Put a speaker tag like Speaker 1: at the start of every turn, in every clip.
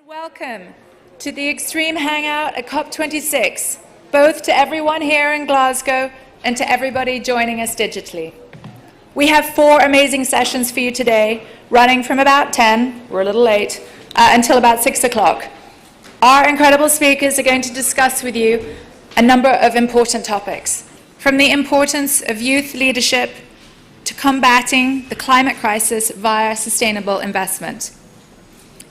Speaker 1: Welcome to the Extreme Hangout at COP26, both to everyone here in Glasgow and to everybody joining us digitally. We have 4 amazing sessions for you today, running from about 10, we're a little late, until about 6 o'clock. Our incredible speakers are going to discuss with you a number of important topics, from the importance of youth leadership to combating the climate crisis via sustainable investment.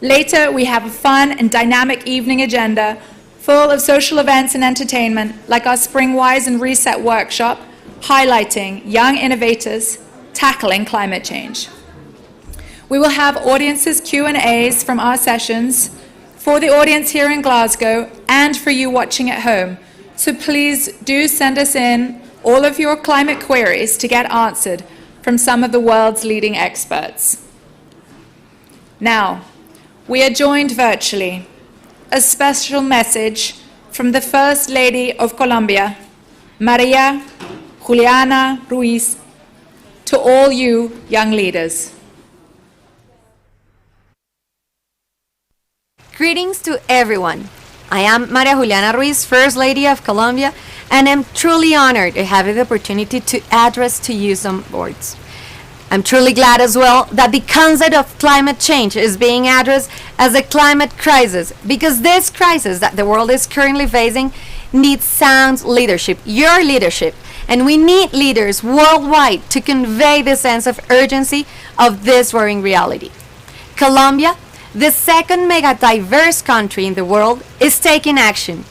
Speaker 1: Later, we have a fun and dynamic evening agenda full of social events and entertainment, like our Springwise and Reset workshop, highlighting young innovators tackling climate change. We will have audiences Q&As from our sessions for the audience here in Glasgow and for you watching at home. So please do send us in all of your climate queries to get answered from some of the world's leading experts. Now, we are joined virtually. A special message from the First Lady of Colombia, María Juliana Ruiz, to all you young leaders.
Speaker 2: Greetings to everyone. I am María Juliana Ruiz, First Lady of Colombia, and I'm truly honored to have the opportunity to address to you some words. I'm truly glad as well that the concept of climate change is being addressed as a climate crisis, because this crisis that the world is currently facing needs sound leadership, your leadership, and we need leaders worldwide to convey the sense of urgency of this worrying reality. Colombia, the second mega diverse country in the world, is taking action.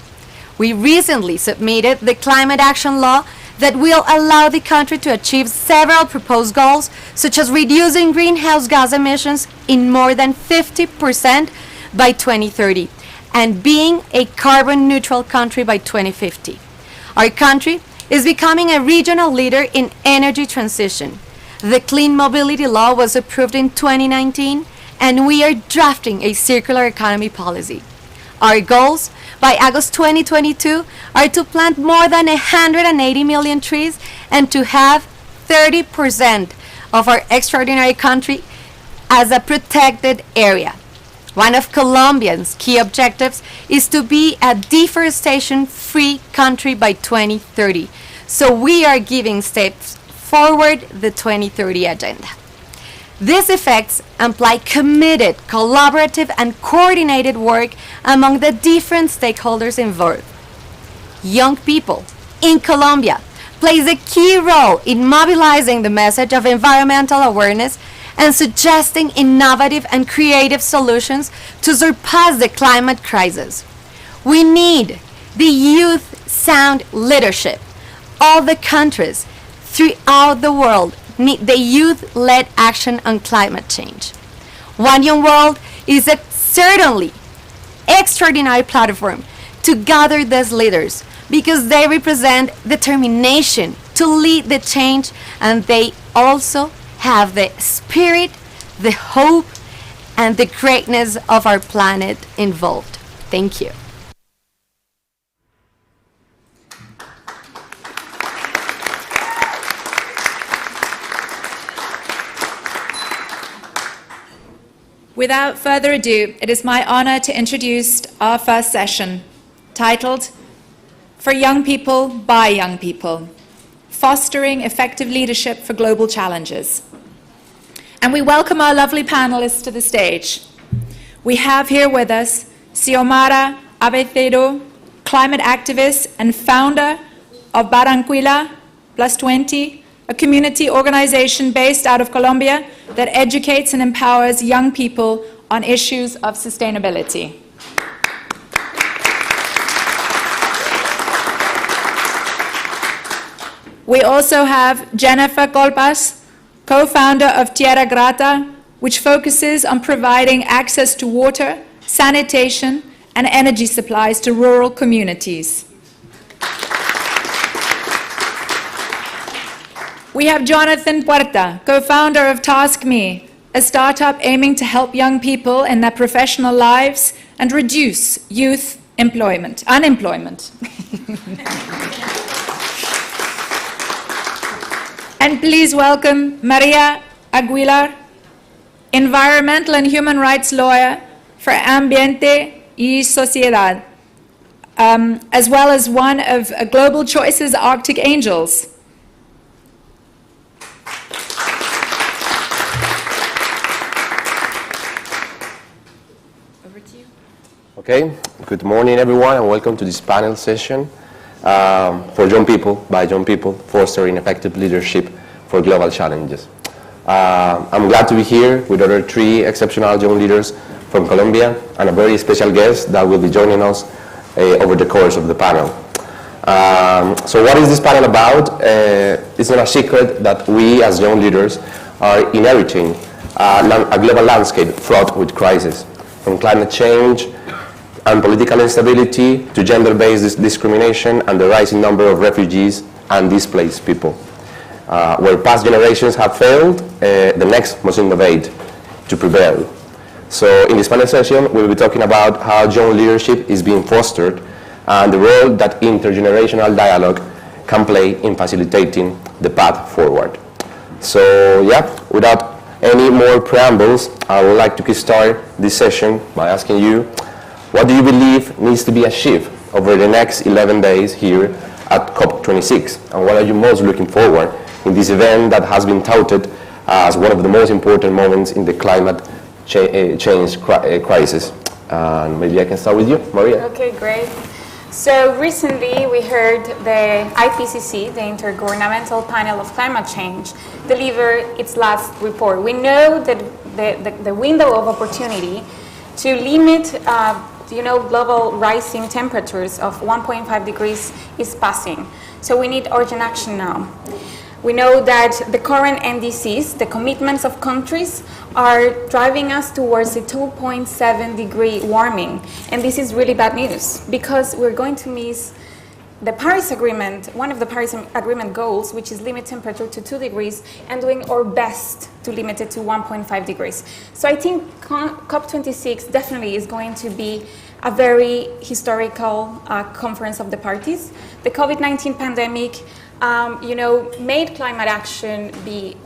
Speaker 2: We recently submitted the climate action law that will allow the country to achieve several proposed goals, such as reducing greenhouse gas emissions in more than 50% by 2030 and being a carbon neutral country by 2050. Our country is becoming a regional leader in energy transition. The Clean Mobility Law was approved in 2019, and we are drafting a circular economy policy. Our goals by August 2022 are to plant more than 180 million trees and to have 30% of our extraordinary country as a protected area. One of Colombia's key objectives is to be a deforestation-free country by 2030. So we are giving steps forward the 2030 agenda. These effects imply committed, collaborative, and coordinated work among the different stakeholders involved. Young people in Colombia plays a key role in mobilizing the message of environmental awareness and suggesting innovative and creative solutions to surpass the climate crisis. We need the youth sound leadership. All the countries throughout the world need the youth-led action on climate change. One Young World is a certainly extraordinary platform to gather these leaders, because they represent determination to lead the change, and they also have the spirit, the hope, and the greatness of our planet involved. Thank you.
Speaker 1: Without further ado, it is my honor to introduce our first session, titled For Young People, by Young People, Fostering Effective Leadership for Global Challenges. And we welcome our lovely panelists to the stage. We have here with us Xiomara Abecedo, climate activist and founder of Barranquilla Plus 20, a community organization based out of Colombia that educates and empowers young people on issues of sustainability. We also have Jennifer Colpas, co-founder of Tierra Grata, which focuses on providing access to water, sanitation, and energy supplies to rural communities. We have Jonathan Puerta, co-founder of TaskMe, a startup aiming to help young people in their professional lives and reduce youth unemployment. And please welcome Maria Aguilar, environmental and human rights lawyer, for ambiente y sociedad, as well as one of Global Choice's Arctic Angels. Over to you.
Speaker 3: Okay, good morning everyone and welcome to this panel session for young people, by young people, fostering effective leadership for global challenges. I'm glad to be here with other 3 exceptional young leaders from Colombia and a very special guest that will be joining us over the course of the panel. So what is this panel about? It's not a secret that we as young leaders are inheriting a global landscape fraught with crises, from climate change and political instability to gender-based discrimination and the rising number of refugees and displaced people. Where past generations have failed, the next must innovate to prevail. So in this panel session, we'll be talking about how young leadership is being fostered and the role that intergenerational dialogue can play in facilitating the path forward. So yeah, without any more preambles, I would like to start this session by asking you, what do you believe needs to be achieved over the next 11 days here at COP26? And what are you most looking forward in this event that has been touted as one of the most important moments in the climate change crisis? And maybe I can start with you, Maria.
Speaker 4: Okay, great. So recently we heard the IPCC, the Intergovernmental Panel of Climate Change, deliver its last report. We know that the window of opportunity to limit global rising temperatures of 1.5 degrees is passing. So we need urgent action now. We know that the current NDCs, the commitments of countries, are driving us towards a 2.7 degree warming. And this is really bad news because we're going to miss the Paris Agreement, one of the Paris Agreement goals, which is limit temperature to 2 degrees and doing our best to limit it to 1.5 degrees. So I think COP26 definitely is going to be a very historical conference of the parties. The COVID-19 pandemic made climate action be,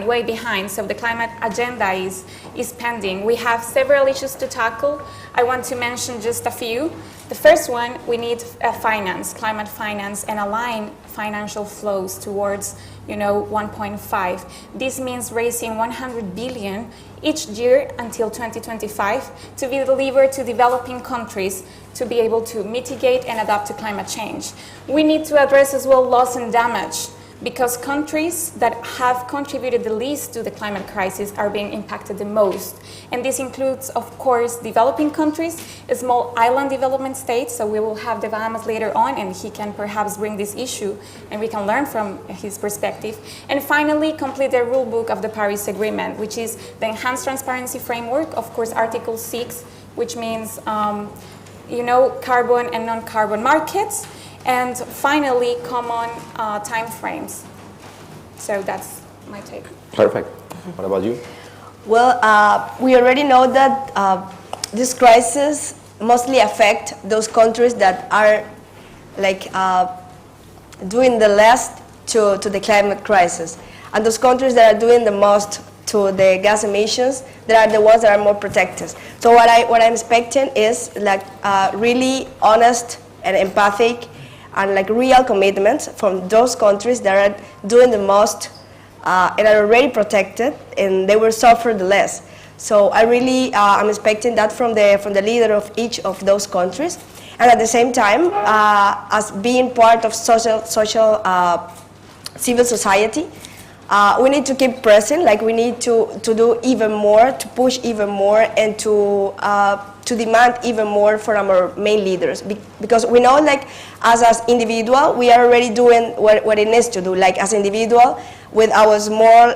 Speaker 4: way behind. So the climate agenda is pending. We have several issues to tackle. I want to mention just a few. The first one, we need finance, climate finance, and align financial flows towards 1.5. This means raising 100 billion each year until 2025 to be delivered to developing countries to be able to mitigate and adapt to climate change. We need to address as well loss and damage, because countries that have contributed the least to the climate crisis are being impacted the most. And this includes, of course, developing countries, small island development states, so we will have the Bahamas later on, and he can perhaps bring this issue, and we can learn from his perspective. And finally, complete the rule book of the Paris Agreement, which is the Enhanced Transparency Framework, of course, Article 6, which means, carbon and non-carbon markets, and finally, common time frames. So that's my take.
Speaker 3: Perfect. What about you?
Speaker 5: Well, we already know that this crisis mostly affect those countries that are doing the less to the climate crisis. And those countries that are doing the most to the gas emissions, they are the ones that are more protected. So what I'm expecting is really honest and empathic and real commitments from those countries that are doing the most and are already protected, and they will suffer the less. So I really am expecting that from the leader of each of those countries, and at the same time, as being part of civil society, we need to keep pressing. We need to do even more, to push even more, and to demand even more from our main leaders, because we know as individual we are already doing what it needs to do. As individual, with our small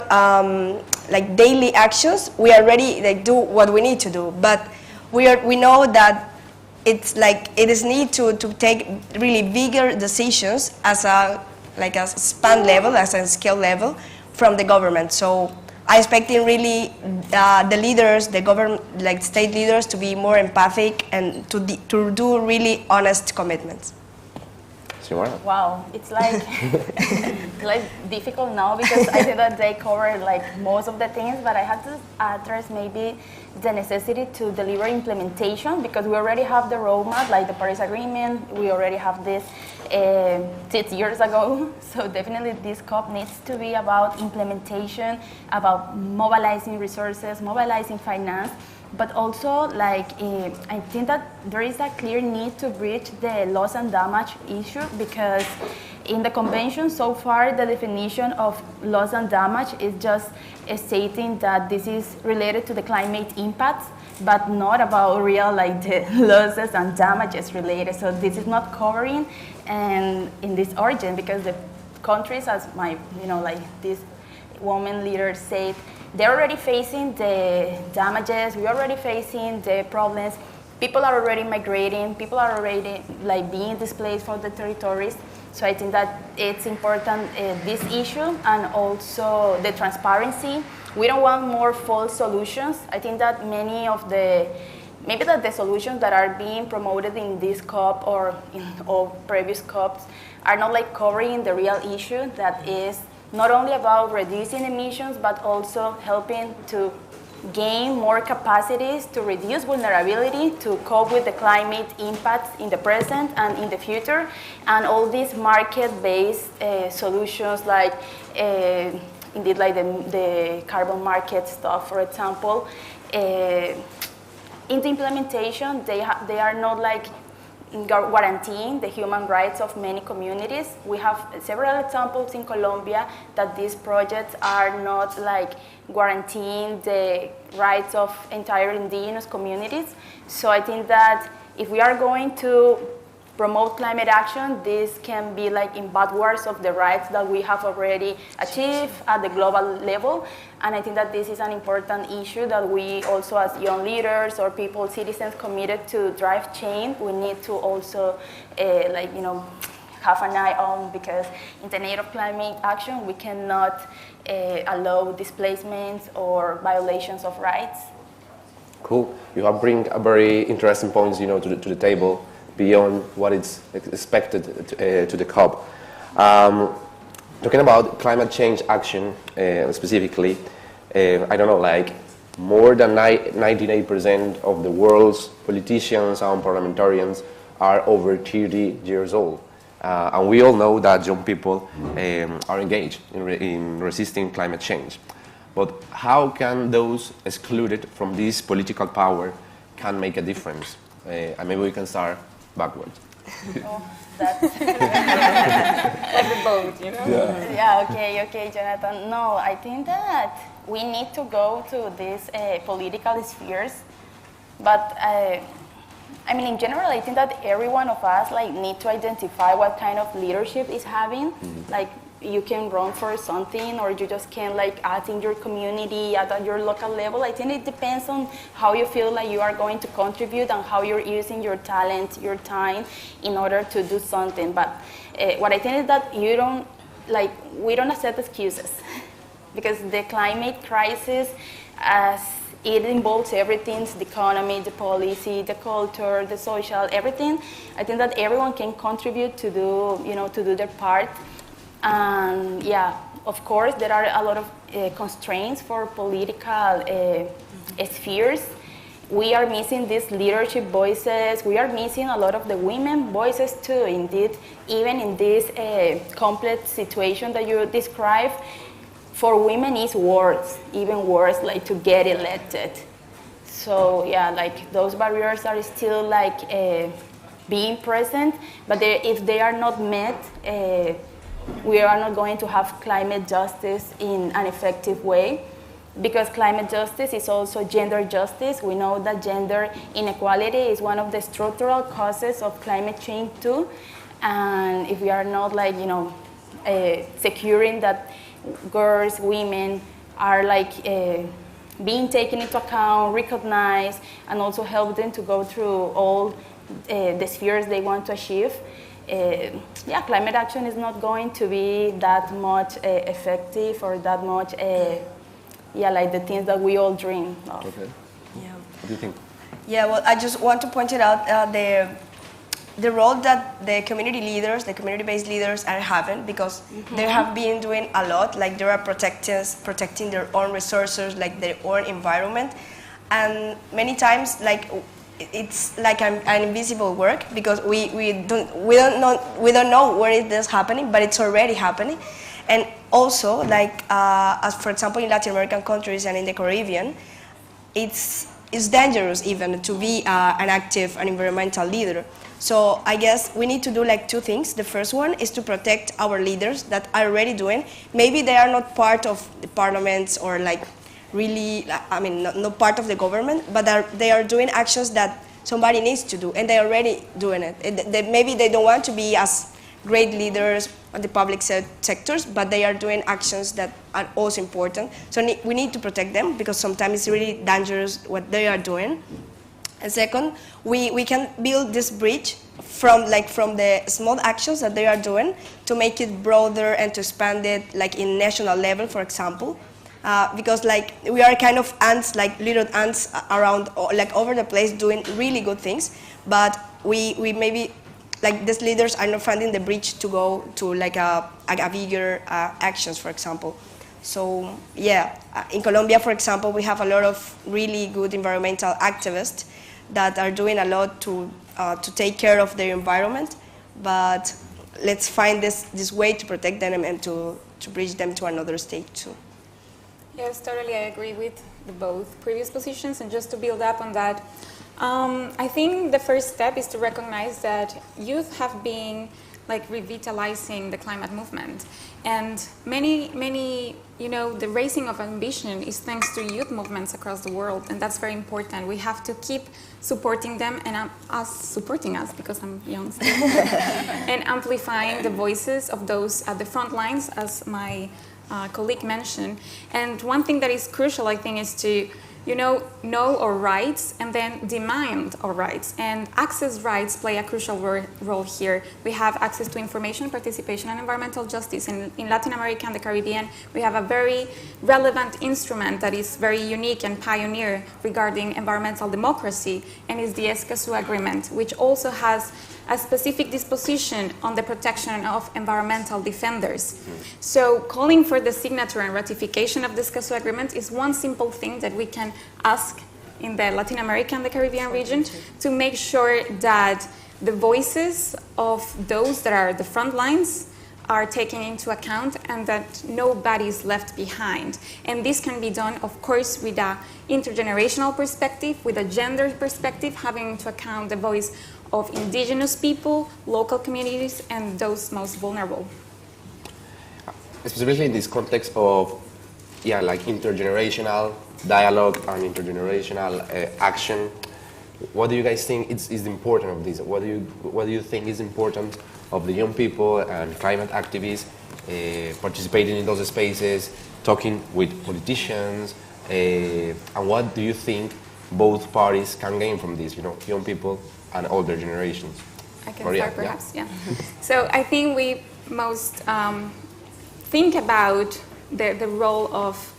Speaker 5: daily actions, we already do what we need to do. But we know that it's it is need to take really bigger decisions as a span level, as a scale level from the government. So I expecting really the leaders, the government, state leaders, to be more empathic and to do really honest commitments.
Speaker 3: Xiomara.
Speaker 6: Wow, it's like like difficult now because I think that they cover like most of the things, but I had to address maybe the necessity to deliver implementation because we already have the roadmap, like the Paris Agreement. We already have this 6 years ago. So definitely this COP needs to be about implementation, about mobilizing resources, mobilizing finance. But also, like, I think that there is a clear need to bridge the loss and damage issue because in the convention so far, the definition of loss and damage is just stating that this is related to the climate impacts, but not about real, like, the losses and damages related. So this is not covering and in this origin because the countries, as my, like this woman leader said, they're already facing the damages, we're already facing the problems, people are already migrating, people are already like being displaced from the territories. So I think that it's important, this issue, and also the transparency. We don't want more false solutions. I think that maybe that the solutions that are being promoted in this COP or in all previous COPs are not like covering the real issue that is not only about reducing emissions, but also helping to gain more capacities to reduce vulnerability, to cope with the climate impacts in the present and in the future, and all these market-based solutions like indeed like the carbon market stuff, for example. In the implementation, they are not like guaranteeing the human rights of many communities. We have several examples in Colombia that these projects are not like guaranteeing the rights of entire indigenous communities. So I think that if we are going to promote climate action, this can be like in backwards of the rights that we have already achieved at the global level. And I think that this is an important issue that we also, as young leaders or people, citizens committed to drive change, we need to also have an eye on, because in the name of climate action, we cannot allow displacements or violations of rights.
Speaker 3: Cool. You have bring a very interesting points, to the table beyond what is expected to the COP. Talking about climate change action specifically, I don't know, like more than 98% of the world's politicians and parliamentarians are over 30 years old. And we all know that young people are engaged in resisting climate change. But how can those excluded from this political power can make a difference? And maybe we can start backwards.
Speaker 6: Oh, that's like the boat, Yeah, okay, Jonathan. No, I think that we need to go to these political spheres, but in general, I think that every one of us need to identify what kind of leadership is having. Mm-hmm. Like, you can run for something, or you just can act in your community at your local level. I think it depends on how you feel like you are going to contribute and how you're using your talent, your time in order to do something. But what I think is that we don't accept excuses because the climate crisis, as it involves everything, the economy, the policy, the culture, the social, everything. I think that everyone can contribute to do their part. And yeah, of course, there are a lot of constraints for political spheres. We are missing these leadership voices. We are missing a lot of the women voices too. Indeed, even in this complex situation that you described, for women is worse, even worse, to get elected. So yeah, those barriers are still being present, but if they are not met, we are not going to have climate justice in an effective way, because climate justice is also gender justice. We know that gender inequality is one of the structural causes of climate change too. And if we are not securing that girls, women are being taken into account, recognized, and also help them to go through all the spheres they want to achieve, climate action is not going to be that much effective or that much, the things that we all dream of.
Speaker 3: Okay.
Speaker 5: Yeah.
Speaker 3: What do you think?
Speaker 5: Yeah, well, I just want to point it out, the role that the community leaders, the community-based leaders are having, because they have been doing a lot, like they are protecting their own resources, like their own environment, and many times like it's like an invisible work, because we don't know where it is happening, but it's already happening. And also, like as for example in Latin American countries and in the Caribbean, it's dangerous even to be an environmental leader. So I guess we need to do like two things. The first one is to protect our leaders that are already doing. Maybe they are not part of the parliaments or like really, I mean, not part of the government, but they are doing actions that somebody needs to do, and they're already doing it. Maybe they don't want to be as great leaders on the public sectors, but they are doing actions that are also important. So we need to protect them, because sometimes it's really dangerous what they are doing. And second, we can build this bridge from the small actions that they are doing to make it broader and to expand it like in national level, for example. Because like we are kind of ants, like little ants around, like over the place, doing really good things, but we maybe like these leaders are not finding the bridge to go to like a bigger actions, for example. So yeah, in Colombia, for example, we have a lot of really good environmental activists that are doing a lot to take care of their environment, but let's find this way to protect them and to bridge them to another stage too.
Speaker 4: Yes, totally. I agree with both previous positions, and just to build up on that, I think the first step is to recognize that youth have been like revitalizing the climate movement, and many, you know, the raising of ambition is thanks to youth movements across the world, and that's very important. We have to keep supporting them, and us supporting us, because I'm young still, and amplifying the voices of those at the front lines, as my colleague mentioned. And one thing that is crucial, I think, is to know our rights and then demand our rights. And access rights play a crucial role here. We have access to information, participation, and environmental justice. In Latin America and the Caribbean, we have a very relevant instrument that is very unique and pioneer regarding environmental democracy, and is the Escazú Agreement, which also has a specific disposition on the protection of environmental defenders. So calling for the signature and ratification of the Escazú Agreement is one simple thing that we can ask in the Latin America and the Caribbean region, to make sure that the voices of those that are the front lines are taken into account, and that nobody is left behind. And this can be done, of course, with an intergenerational perspective, with a gender perspective, having into account the voice of indigenous people, local communities, and those most vulnerable.
Speaker 3: Specifically in this context of, like intergenerational dialogue and intergenerational action, what do you guys think is important of this? What do you think is important of the young people and climate activists participating in those spaces, talking with politicians, and what do you think both parties can gain from this, young people and older generations?
Speaker 4: I can
Speaker 3: Maria,
Speaker 4: start perhaps, yeah. So I think we most think about the role of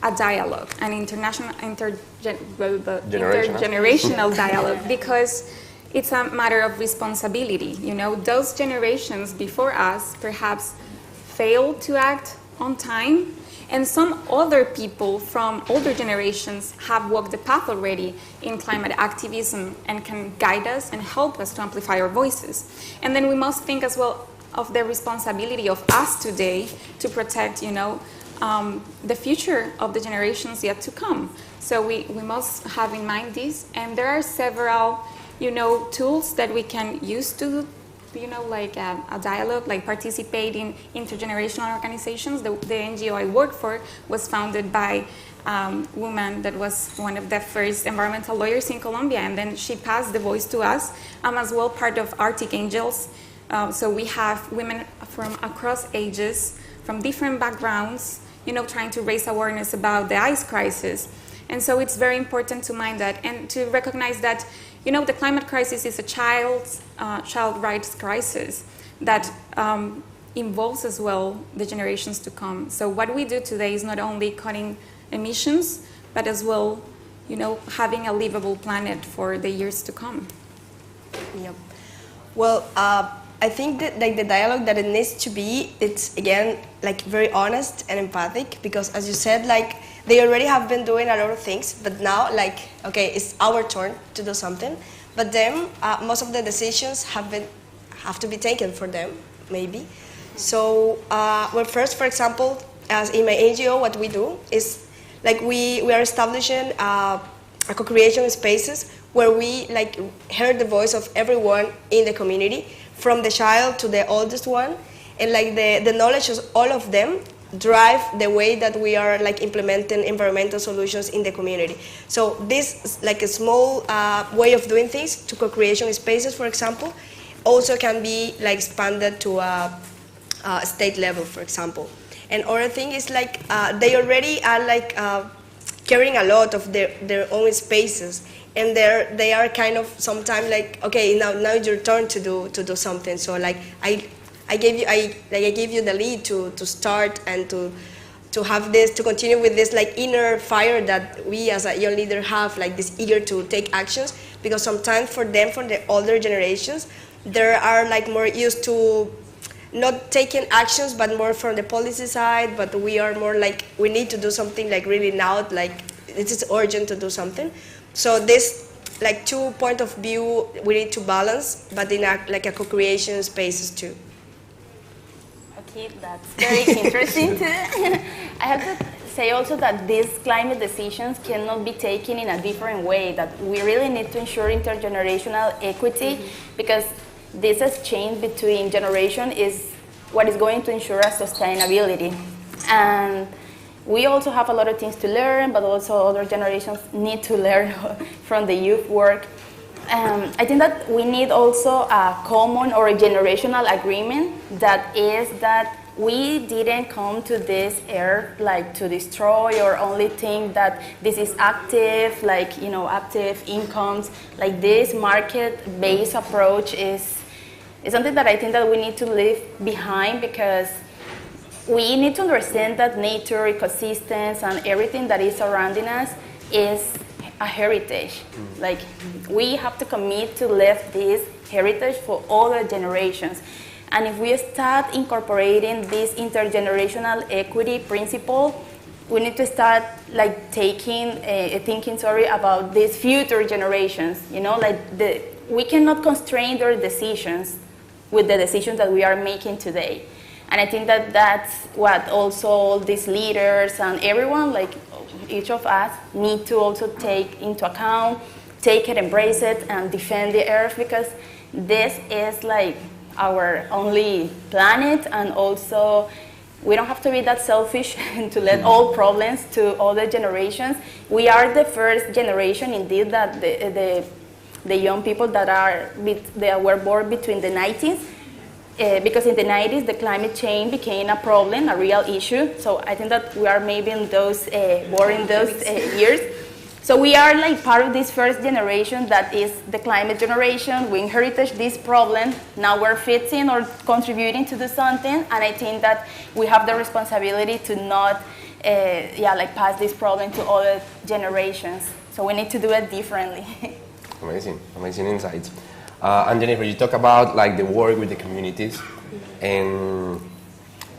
Speaker 4: a dialogue, an intergenerational dialogue, because it's a matter of responsibility. Those generations before us perhaps failed to act on time, and some other people from older generations have walked the path already in climate activism and can guide us and help us to amplify our voices. And then we must think as well of the responsibility of us today to protect, the future of the generations yet to come. So we must have in mind this, and there are several, tools that we can use to like a dialogue, like participate in intergenerational organizations. The NGO I work for was founded by a woman that was one of the first environmental lawyers in Colombia, and then she passed the voice to us. I'm as well part of Arctic Angels. So we have women from across ages, from different backgrounds, trying to raise awareness about the ice crisis. And so it's very important to mind that, and to recognize that the climate crisis is a child rights crisis that involves as well the generations to come. So what we do today is not only cutting emissions, but as well, having a livable planet for the years to come.
Speaker 5: Yep. Well, I think that like the dialogue that it needs to be, it's again like very honest and empathic, because as you said, like they already have been doing a lot of things, but now like okay, it's our turn to do something. But then most of the decisions have to be taken for them, maybe. So well, first, for example, as in my NGO, what we do is like we are establishing a co-creation spaces where we like hear the voice of everyone in the community, from the child to the oldest one, and like the knowledge of all of them drive the way that we are like implementing environmental solutions in the community. So this is like a small way of doing things to co-creation spaces, for example, also can be like expanded to a state level, for example. And other thing is like they already are like carrying a lot of their own spaces, and they are kind of sometimes like, okay, now it's your turn to do something. So like I gave you the lead to start and to have this, to continue with this like inner fire that we as a young leader have, like this eager to take actions, because sometimes for them, for the older generations, they are like more used to not taking actions, but more from the policy side. But we are more like, we need to do something like really now, like it is urgent to do something. So this like 2 point of view we need to balance, but in like a co-creation spaces too.
Speaker 6: Okay, that's very interesting. I have to say also that these climate decisions cannot be taken in a different way, that we really need to ensure intergenerational equity, because this exchange between generation is what is going to ensure a sustainability. And we also have a lot of things to learn, but also other generations need to learn from the youth work. I think that we need also a common or a generational agreement, that is that we didn't come to this earth like to destroy or only think that this is active, like, you know, active incomes. Like this market-based approach is something that I think that we need to leave behind, because we need to understand that nature, ecosystems, and everything that is surrounding us is a heritage. Like, we have to commit to leave this heritage for other generations. And if we start incorporating this intergenerational equity principle, we need to start like thinking about these future generations. You know, like we cannot constrain their decisions with the decisions that we are making today. And I think that that's what also all these leaders and everyone, like each of us, need to also take into account, take it, embrace it, and defend the earth, because this is like our only planet. And also we don't have to be that selfish and to let all problems to other generations. We are the first generation indeed that the young people that were born between the 90s, because in the 90s the climate change became a problem, a real issue. So I think that we are maybe in those born in those years. So we are like part of this first generation that is the climate generation. We inherited this problem. Now we're fixing or contributing to do something. And I think that we have the responsibility to not pass this problem to other generations. So we need to do it differently.
Speaker 3: Amazing insights. And Jennifer, you talk about like the work with the communities, and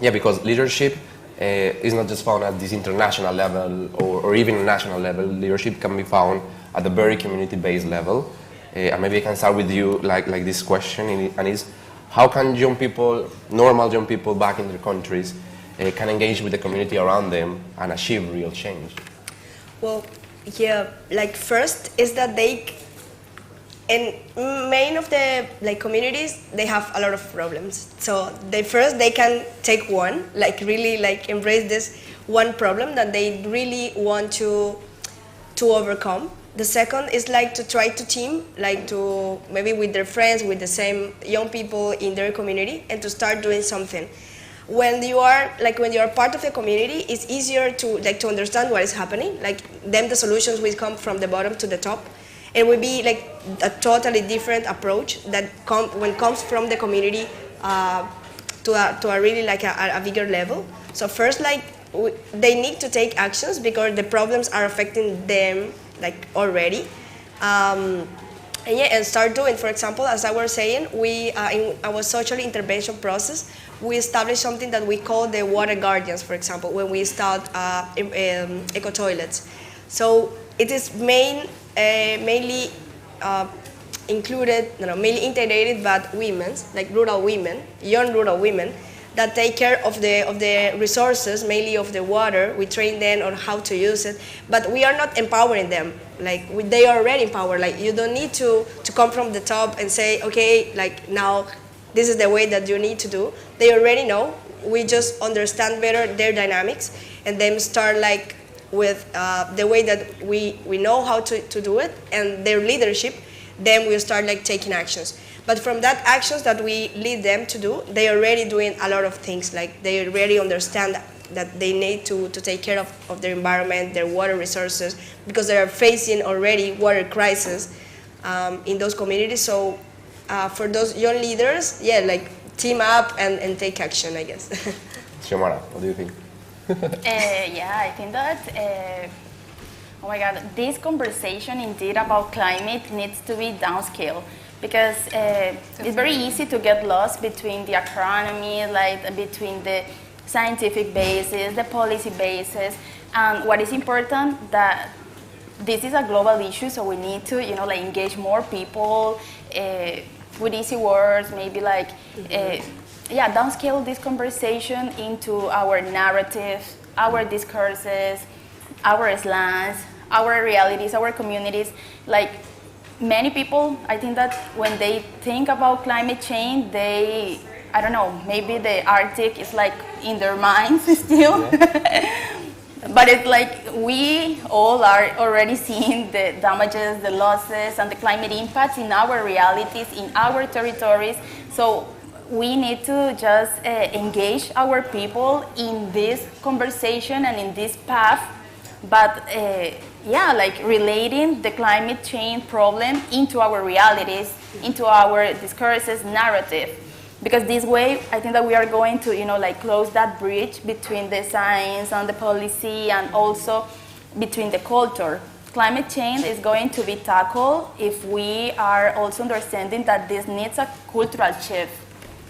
Speaker 3: because leadership is not just found at this international level or even national level. Leadership can be found at the very community-based level. And maybe I can start with you, like this question, and is how can young people, normal young people back in their countries, can engage with the community around them and achieve real change?
Speaker 5: Well, like first is that in many of the like communities, they have a lot of problems. So they can take one, like really like embrace this one problem that they really want to overcome. The second is like to try to team, like to maybe with their friends, with the same young people in their community, and to start doing something. When you are part of the community, it's easier to understand what is happening. Like then the solutions will come from the bottom to the top. It will be like a totally different approach that comes from the community to a really like a bigger level. So first, like they need to take actions because the problems are affecting them like already. And yeah, and start doing. For example, as I was saying, we in our social intervention process, we established something that we call the water guardians. For example, when we start eco toilets, so it is mainly included, mainly integrated, but women, like rural women, young rural women, that take care of the resources, mainly of the water. We train them on how to use it, but we are not empowering them. Like they are already empowered. Like you don't need to come from the top and say, okay, like now this is the way that you need to do. They already know. We just understand better their dynamics and then start like with the way that we know how to do it and their leadership. Then we start like taking actions. But from that actions that we lead them to do, they are already doing a lot of things. Like they already understand that they need to take care of their environment, their water resources, because they are facing already water crisis in those communities. So for those young leaders, yeah, like team up and take action, I guess.
Speaker 3: Xiomara, what do you think?
Speaker 6: Yeah, I think that, oh my God, this conversation indeed about climate needs to be downscale, because it's very easy to get lost between the economy, like between the scientific basis, the policy basis, and what is important that this is a global issue, so we need to, like engage more people with easy words, maybe like, yeah, downscale this conversation into our narrative, our discourses, our slangs, our realities, our communities. Like many people, I think that when they think about climate change, they, I don't know, maybe the Arctic is like in their minds still. Yeah. But it's like we all are already seeing the damages, the losses, and the climate impacts in our realities, in our territories. So we need to just engage our people in this conversation and in this path. But yeah, like relating the climate change problem into our realities, into our discourses, narrative. Because this way, I think that we are going to, like close that bridge between the science and the policy and also between the culture. Climate change is going to be tackled if we are also understanding that this needs a cultural shift,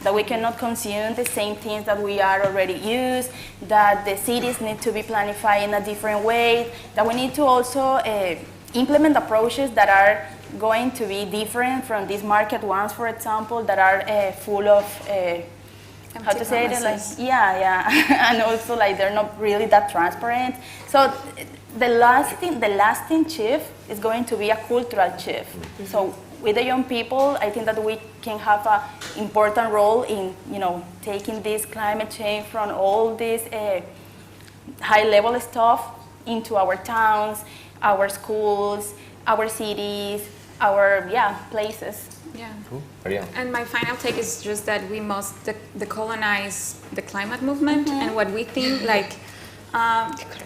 Speaker 6: that we cannot consume the same things that we are already used, that the cities need to be planified in a different way, that we need to also implement approaches that are going to be different from these market ones, for example, that are full of, how to say it, like, yeah, and also like they're not really that transparent. So the lasting shift is going to be a cultural shift. Mm-hmm. So with the young people, I think that we can have an important role in, taking this climate change from all this high-level stuff into our towns, our schools, our cities, our places.
Speaker 1: Yeah.
Speaker 3: Cool. Yeah.
Speaker 4: And my final take is just that we must decolonize the climate movement, mm-hmm. and what we think, like,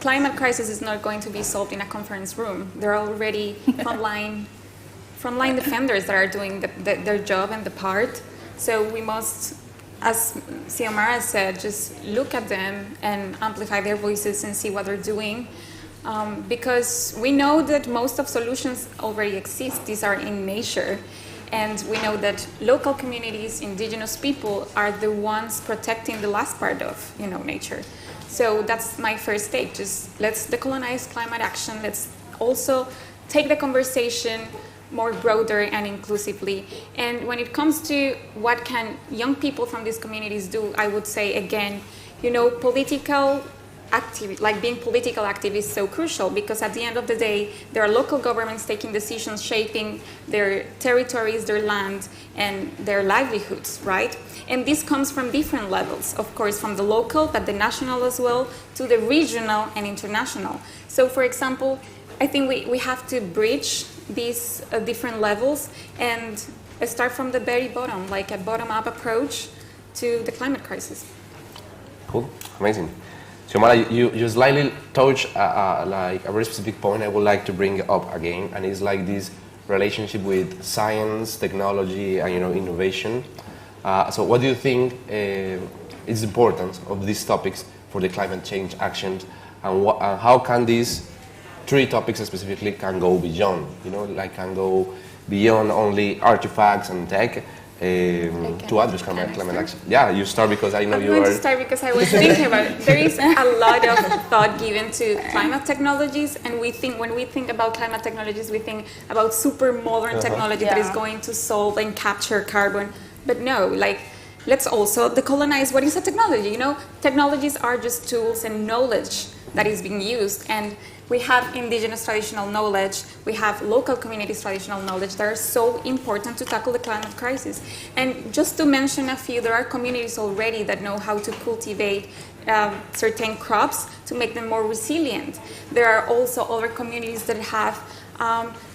Speaker 4: climate crisis is not going to be solved in a conference room. There are already frontline defenders that are doing their job and the part. So we must, as Xiomara said, just look at them and amplify their voices and see what they're doing. Because we know that most of solutions already exist. These are in nature. And we know that local communities, indigenous people, are the ones protecting the last part of, nature. So that's my first take. Just let's decolonize climate action. Let's also take the conversation more broader and inclusively. And when it comes to what can young people from these communities do, I would say, again, political activity, like being political active, is so crucial, because at the end of the day, there are local governments taking decisions, shaping their territories, their land, and their livelihoods, right? And this comes from different levels, of course, from the local, but the national as well, to the regional and international. So, for example, I think we have to bridge these different levels and start from the very bottom, like a bottom-up approach to the climate crisis.
Speaker 3: Cool, amazing. Xiomara, you slightly touched like a very specific point I would like to bring up again, and it's like this relationship with science, technology, and innovation. So what do you think is the importance of these topics for the climate change actions, and how can this three topics specifically can go beyond, like can go beyond only artifacts and tech to address climate action. Yeah, you start because I know
Speaker 4: I'm
Speaker 3: you
Speaker 4: going
Speaker 3: are.
Speaker 4: to start because I was thinking about it. There is a lot of thought given to climate technologies, and when we think about climate technologies, we think about super modern technology that is going to solve and capture carbon. But no, let's also decolonize what is a technology. Technologies are just tools and knowledge that is being used, and we have indigenous traditional knowledge, we have local communities traditional knowledge that are so important to tackle the climate crisis. And just to mention a few, there are communities already that know how to cultivate certain crops to make them more resilient. There are also other communities that have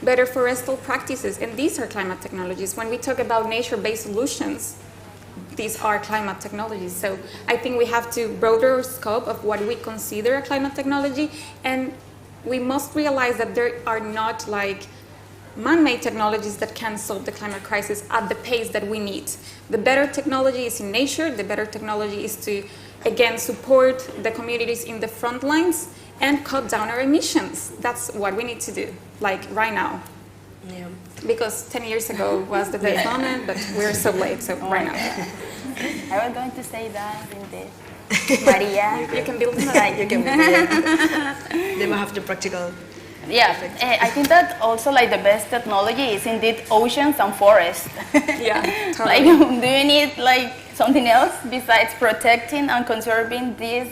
Speaker 4: better forestal practices, and these are climate technologies. When we talk about nature-based solutions, these are climate technologies. So I think we have to broader scope of what we consider a climate technology, and we must realize that there are not man-made technologies that can solve the climate crisis at the pace that we need. The better technology is in nature, the better technology is to, again, support the communities in the front lines and cut down our emissions. That's what we need to do, right now.
Speaker 5: Yeah.
Speaker 4: Because 10 years ago was the best moment, but we're so late, so right now.
Speaker 6: I was going to say that indeed. Maria.
Speaker 4: You can build
Speaker 5: Like, you can they will have the practical.
Speaker 6: Yeah, I think that also the best technology is indeed oceans and forests.
Speaker 4: Yeah, totally.
Speaker 6: Do you need something else besides protecting and conserving these,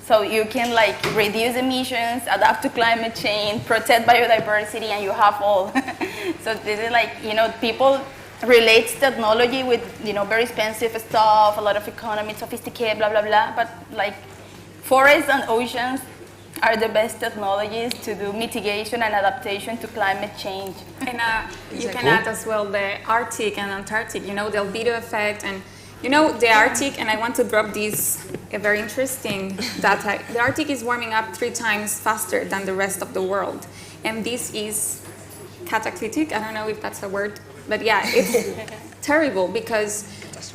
Speaker 6: so you can reduce emissions, adapt to climate change, protect biodiversity, and you have all. So this is people relate technology with very expensive stuff, a lot of economy, sophisticated, blah blah blah. But forests and oceans are the best technologies to do mitigation and adaptation to climate change.
Speaker 4: And you can add as well the Arctic and Antarctic, the albedo effect, and the Arctic, and I want to drop this very interesting data. The Arctic is warming up 3 times faster than the rest of the world, and this is cataclysmic. I don't know if that's a word, but yeah, it's terrible, because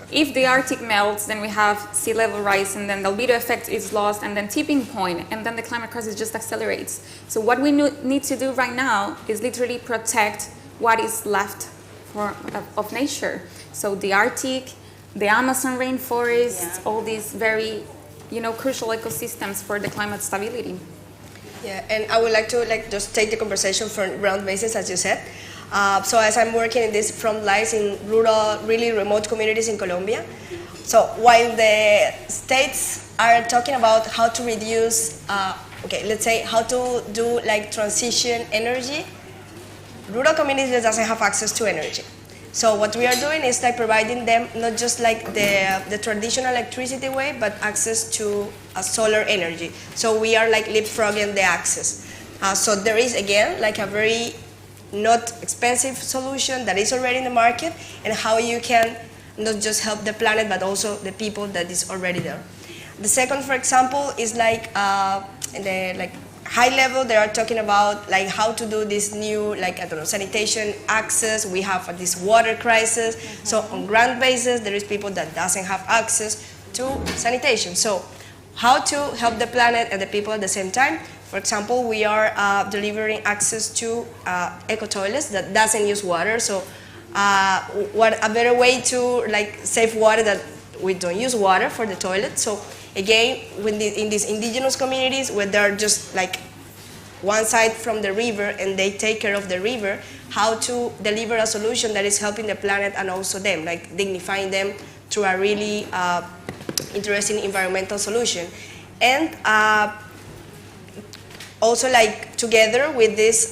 Speaker 4: if the Arctic melts, then we have sea level rise, and then the albedo effect is lost, and then tipping point, and then the climate crisis just accelerates. So what we need to do right now is literally protect what is left of nature. So the Arctic, the Amazon rainforest, all these very, crucial ecosystems for the climate stability.
Speaker 5: Yeah, and I would like to just take the conversation from ground basis, as you said. So as I'm working in these front lines in rural, really remote communities in Colombia, so while the states are talking about how to reduce, let's say how to do transition energy, rural communities doesn't have access to energy. So what we are doing is providing them not just the traditional electricity way, but access to solar energy. So we are leapfrogging the access. So there is again a very not expensive solution that is already in the market, and how you can not just help the planet but also the people that is already there. The second, for example, is in the high level, they are talking about how to do this new sanitation access. We have this water crisis. So on ground basis, there is people that doesn't have access to sanitation. So how to help the planet and the people at the same time? For example, we are delivering access to eco toilets that doesn't use water. So what a better way to save water that we don't use water for the toilet. So again, in these indigenous communities where they're just one side from the river and they take care of the river, how to deliver a solution that is helping the planet and also them, dignifying them through a really interesting environmental solution. And also together with these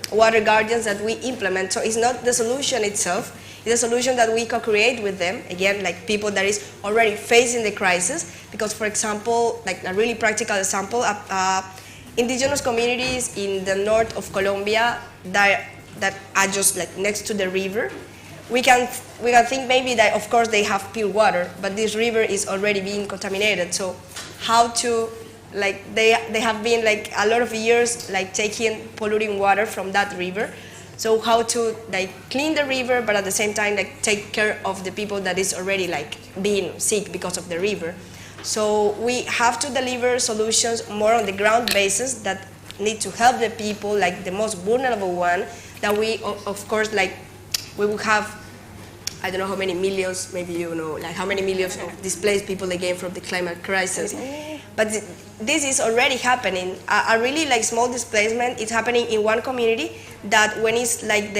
Speaker 5: water guardians that we implement. So it's not the solution itself, it's a solution that we co-create with them, again, people that is already facing the crisis. Because for example, a really practical example, indigenous communities in the north of Colombia that are just next to the river, we can think maybe that of course they have pure water, but this river is already being contaminated. So how to they have been a lot of years taking polluting water from that river. So how to clean the river, but at the same time take care of the people that is already being sick because of the river. So we have to deliver solutions more on the ground basis that need to help the people, like the most vulnerable one, that we, of course, like we will have, I don't know how many millions, maybe you know, like how many millions of displaced people again from the climate crisis. But this is already happening. A really like small displacement is happening in one community that when it's like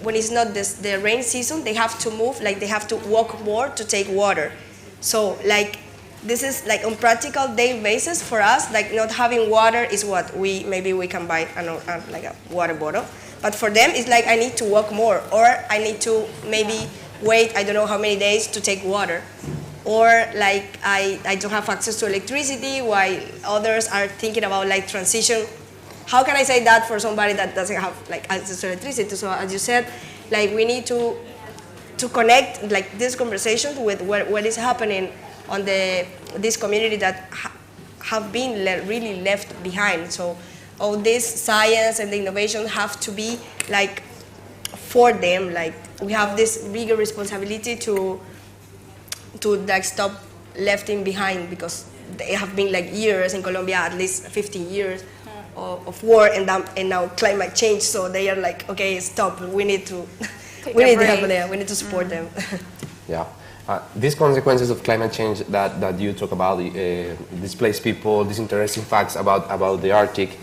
Speaker 5: when it's not the rain season, they have to move, like they have to walk more to take water. So like this is like on practical day basis for us, like not having water is what maybe we can buy like a water bottle. But for them, it's like I need to walk more, or I need to maybe wait, I don't know how many days to take water. Or like I don't have access to electricity, while others are thinking about like transition. How can I say that for somebody that doesn't have like access to electricity? So as you said, like we need to connect like this conversation with what is happening on this community that have been really left behind. So all this science and the innovation have to be like for them. Like we have this bigger responsibility to like stop lefting behind, because they have been like years in Colombia, at least 15 years of war and now climate change. So they are like, okay, stop. We need to help them. We need to support them.
Speaker 3: Yeah. These consequences of climate change that you talk about, displaced people, these interesting facts about the Arctic,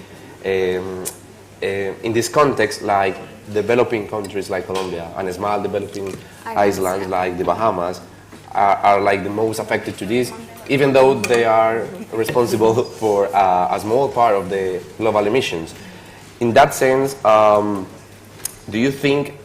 Speaker 3: in this context, like developing countries like Colombia and small developing islands like the Bahamas are like the most affected to this, even though they are responsible for a small part of the global emissions. In that sense, do you think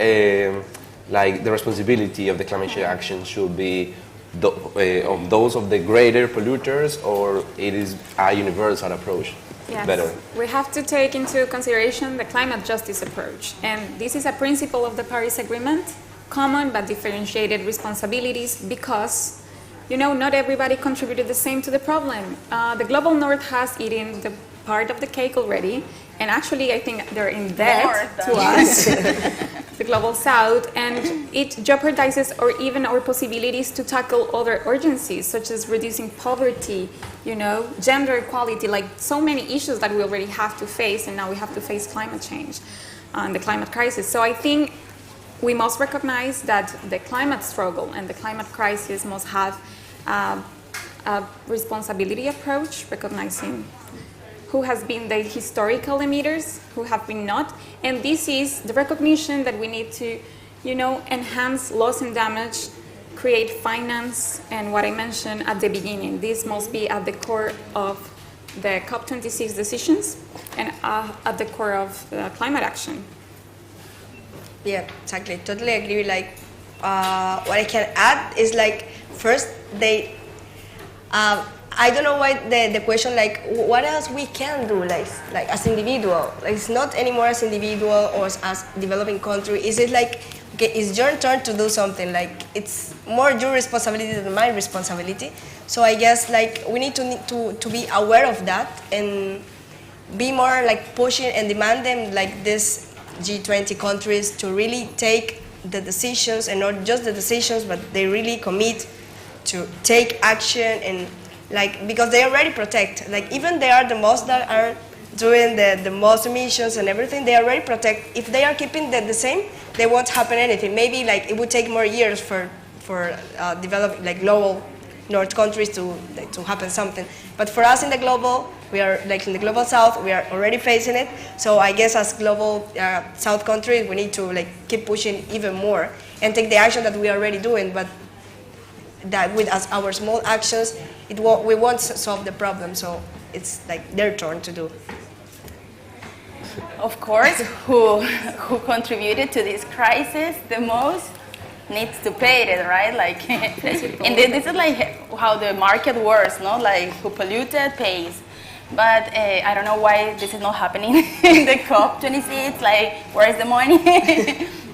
Speaker 3: like the responsibility of the climate change action should be of those of the greater polluters, or it is a universal approach?
Speaker 4: Yes.
Speaker 3: Better.
Speaker 4: We have to take into consideration the climate justice approach, and this is a principle of the Paris Agreement, common but differentiated responsibilities, because not everybody contributed the same to the problem. The global north has eaten the part of the cake already, and actually I think they're in debt to us, the global south, and it jeopardizes even our possibilities to tackle other urgencies, such as reducing poverty, gender equality, like so many issues that we already have to face, and now we have to face climate change and the climate crisis. So I think we must recognize that the climate struggle and the climate crisis must have a responsibility approach, recognizing who has been the historical emitters, who have been not, and this is the recognition that we need to, enhance loss and damage, create finance, and what I mentioned at the beginning. This must be at the core of the COP26 decisions and at the core of climate action.
Speaker 5: Yeah, exactly. Totally agree. Like, what I can add is like, first I don't know why the question like what else we can do like as individual. Like it's not anymore as individual or as developing country. Is it like okay, it's your turn to do something? Like it's more your responsibility than my responsibility. So I guess like we need to be aware of that and be more like pushing and demanding like this G20 countries to really take the decisions, and not just the decisions, but they really commit to take action, and like because they already protect, like even they are the most that are doing the most emissions and everything, they already protect. If they are keeping the same, they won't happen anything. Maybe like it would take more years for developing like global north countries to happen something. But for us in the global, we are like in the global south, we are already facing it. So I guess as global south countries, we need to like keep pushing even more and take the action that we are already doing. But that with our small actions, we won't solve the problem. So it's like their turn to do.
Speaker 6: Of course, who contributed to this crisis the most needs to pay it, right? Like, and this is like how the market works, no? Like, who polluted pays. But I don't know why this is not happening in the COP26. Like, where is the money?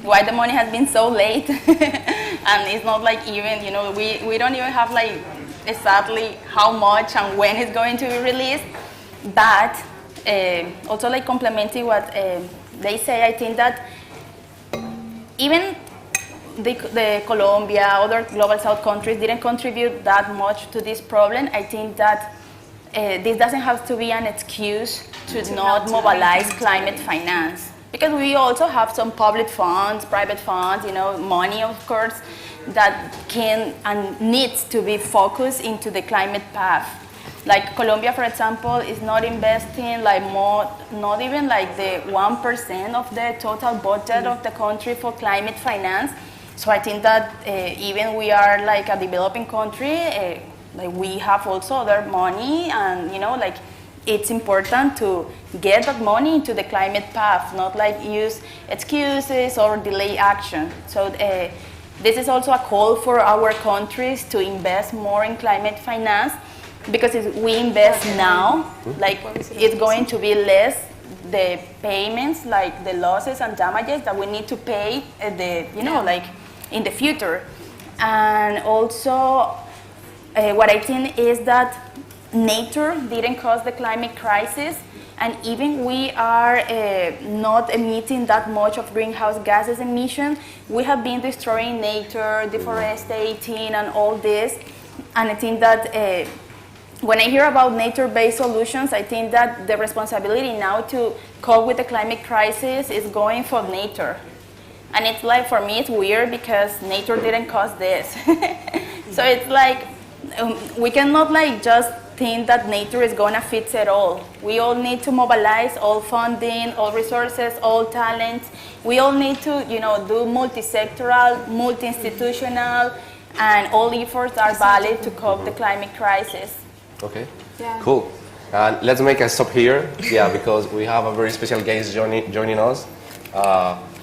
Speaker 6: Why the money has been so late? And it's not like even, we don't even have like exactly how much and when it's going to be released. But also like complementing what they say, I think that even the Colombia, other global south countries didn't contribute that much to this problem. I think that this doesn't have to be an excuse to not mobilize climate finance. Because we also have some public funds, private funds, money, of course, that can and needs to be focused into the climate path. Like Colombia, for example, is not investing not even like the 1% of the total budget of the country for climate finance. So I think that even we are like a developing country, like we have also other money, and like it's important to get that money into the climate path, not like use excuses or delay action. So this is also a call for our countries to invest more in climate finance, because if we invest now, like it's going to be less the payments, like the losses and damages that we need to pay like in the future. And also what I think is that nature didn't cause the climate crisis, and even we are not emitting that much of greenhouse gases emission, we have been destroying nature, deforesting, and all this. And I think that when I hear about nature-based solutions, I think that the responsibility now to cope with the climate crisis is going for nature. And it's like, for me, it's weird because nature didn't cause this. So it's like, we cannot like just think that nature is gonna fix it all. We all need to mobilize all funding, all resources, all talents. We all need to, do multi-sectoral, multi-institutional, and all efforts are valid to cope the climate crisis.
Speaker 3: Okay,
Speaker 1: Yeah.
Speaker 3: cool. And let's make a stop here, because we have a very special guest joining us,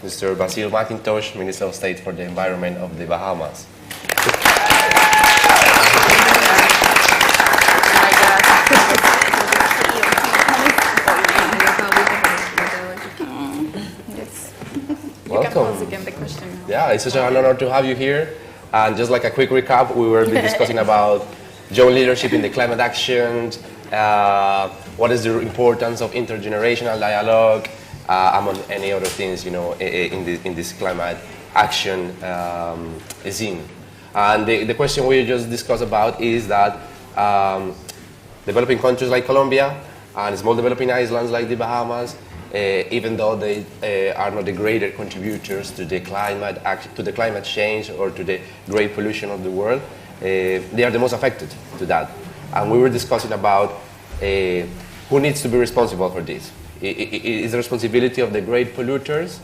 Speaker 3: Mr. Basil McIntosh, Minister of State for the Environment of the Bahamas. Welcome.
Speaker 1: Again the question.
Speaker 3: Yeah, it's such an honor to have you here. And just like a quick recap, we were discussing about joint leadership in the climate action, what is the importance of intergenerational dialogue, among any other things, in this climate action scene. And the question we just discussed about is that developing countries like Colombia and small developing islands like the Bahamas, even though they are not the greater contributors to the climate change or to the great pollution of the world, they are the most affected to that. And we were discussing about who needs to be responsible for this. Is the responsibility of the great polluters,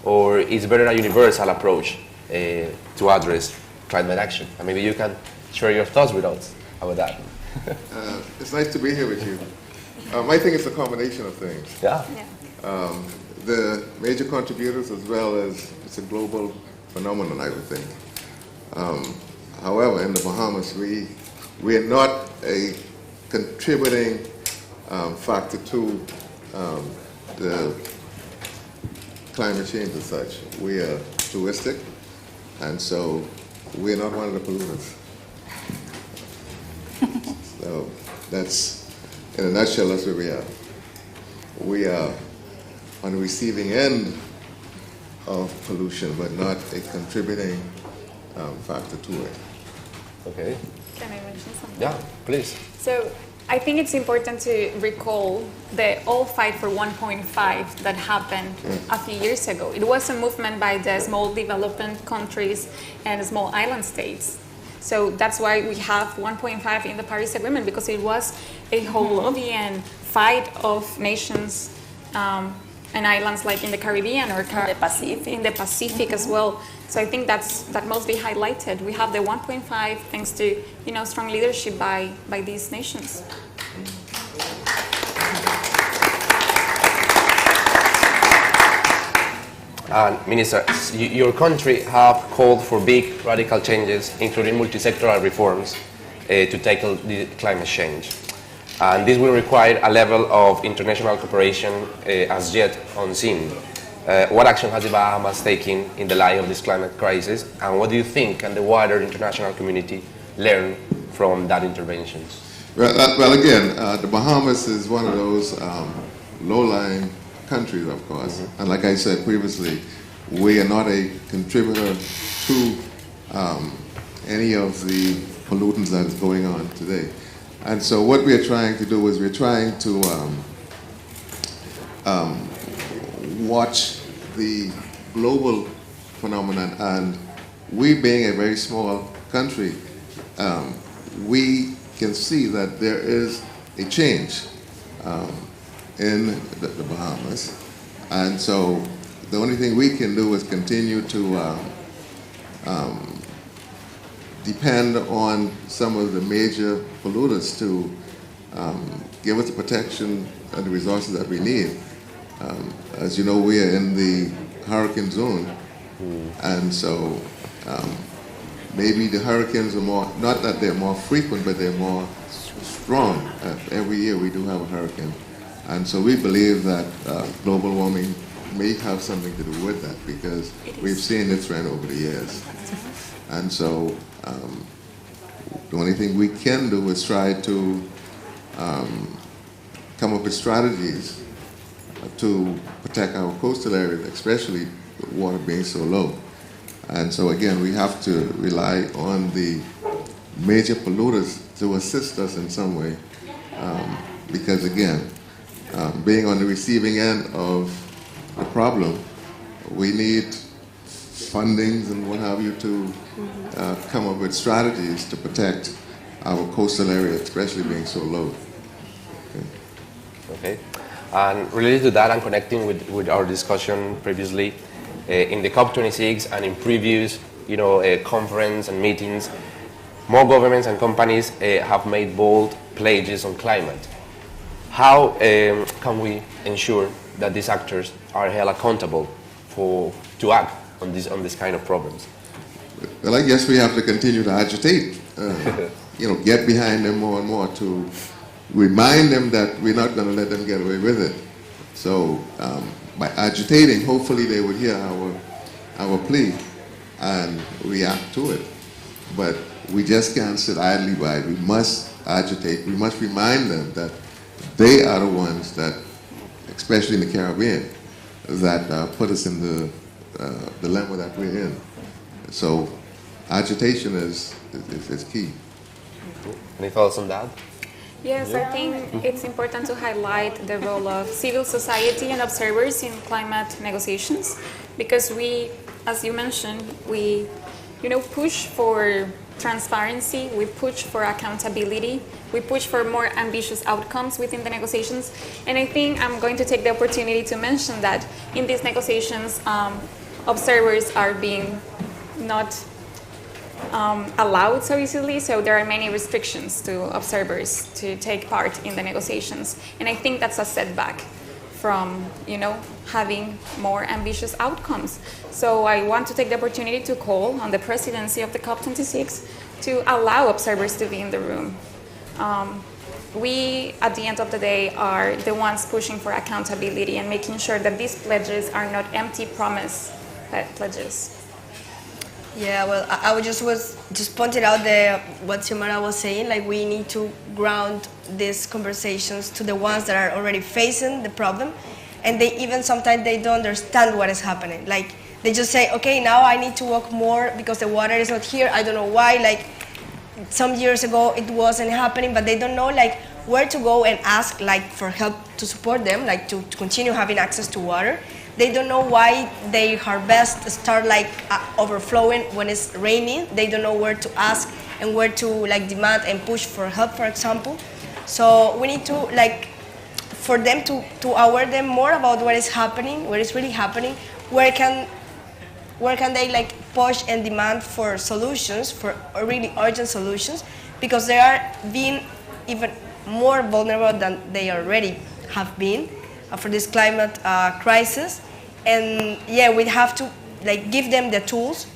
Speaker 3: or is better a universal approach to address climate action? And maybe you can share your thoughts with us about that.
Speaker 7: It's nice to be here with you. I think it's a combination of things.
Speaker 3: Yeah.
Speaker 7: The major contributors, as well as it's a global phenomenon, I would think. However, in the Bahamas, we are not a contributing factor to the climate change as such. We are touristic, and so we're not one of the polluters. So that's, in a nutshell, that's where we are. We are on the receiving end of pollution, but not a contributing factor to it.
Speaker 3: Okay.
Speaker 1: Can I mention something?
Speaker 3: Yeah, please.
Speaker 1: So I think it's important to recall the All Fight for 1.5 that happened a few years ago. It was a movement by the small developing countries and small island states. So that's why we have 1.5 in the Paris Agreement, because it was a whole lobby and fight of nations and islands like in the Caribbean or in the Pacific as well. So I think that must be highlighted. We have the 1.5 thanks to strong leadership by these nations.
Speaker 3: Minister, your country have called for big radical changes, including multi-sectoral reforms, to tackle the climate change. And this will require a level of international cooperation as yet unseen. What action has the Bahamas taken in the light of this climate crisis, and what do you think can the wider international community learn from that intervention?
Speaker 7: Well, again, the Bahamas is one of those low-lying countries, of course. Mm-hmm. And like I said previously, we are not a contributor to any of the pollutants that is going on today. And so what we're trying to do is we're trying to watch the global phenomenon, and we being a very small country, we can see that there is a change in the Bahamas. And so the only thing we can do is continue to depend on some of the major polluters to give us the protection and the resources that we need. As you know, we are in the hurricane zone, and so maybe the hurricanes are more, not that they're more frequent, but they're more strong. Every year we do have a hurricane. And so we believe that global warming may have something to do with that, because we've seen the trend over the years. And so the only thing we can do is try to come up with strategies to protect our coastal areas, especially with water being so low. And so again, we have to rely on the major polluters to assist us in some way, because again, being on the receiving end of the problem, we need fundings and what have you to come up with strategies to protect our coastal area, especially being so low.
Speaker 3: Okay. And related to that and connecting with our discussion previously, in the COP26 and in previous conference and meetings, more governments and companies have made bold pledges on climate. How can we ensure that these actors are held accountable to act on this kind of problems?
Speaker 7: Well, I guess we have to continue to agitate, get behind them more and more to remind them that we're not going to let them get away with it. So by agitating, hopefully they would hear our plea and react to it. But we just can't sit idly by. We must agitate. We must remind them that they are the ones that, especially in the Caribbean, that put us in the dilemma that we're in. So agitation is key.
Speaker 3: Any thoughts on that?
Speaker 4: Yes, I think it's important to highlight the role of civil society and observers in climate negotiations, because we, as you mentioned, we push for transparency, we push for accountability, we push for more ambitious outcomes within the negotiations. And I think I'm going to take the opportunity to mention that in these negotiations, observers are being not allowed so easily, so there are many restrictions to observers to take part in the negotiations. And I think that's a setback from, having more ambitious outcomes. So I want to take the opportunity to call on the presidency of the COP26 to allow observers to be in the room. We, at the end of the day, are the ones pushing for accountability and making sure that these pledges are not empty promise pledges.
Speaker 5: Yeah, well, I would just pointed out what Xiomara was saying, like we need to ground these conversations to the ones that are already facing the problem, and sometimes they don't understand what is happening. Like they just say, okay, now I need to walk more because the water is not here, I don't know why, like some years ago it wasn't happening, but they don't know like where to go and ask like for help to support them, like to continue having access to water. They don't know why their harvest start like overflowing when it's raining. They don't know where to ask and where to like demand and push for help, for example. So we need to like for them to aware them more about what is happening, what is really happening, where can they like push and demand for solutions, for really urgent solutions, because they are being even more vulnerable than they already have been for this climate crisis. And yeah, we have to like give them the tools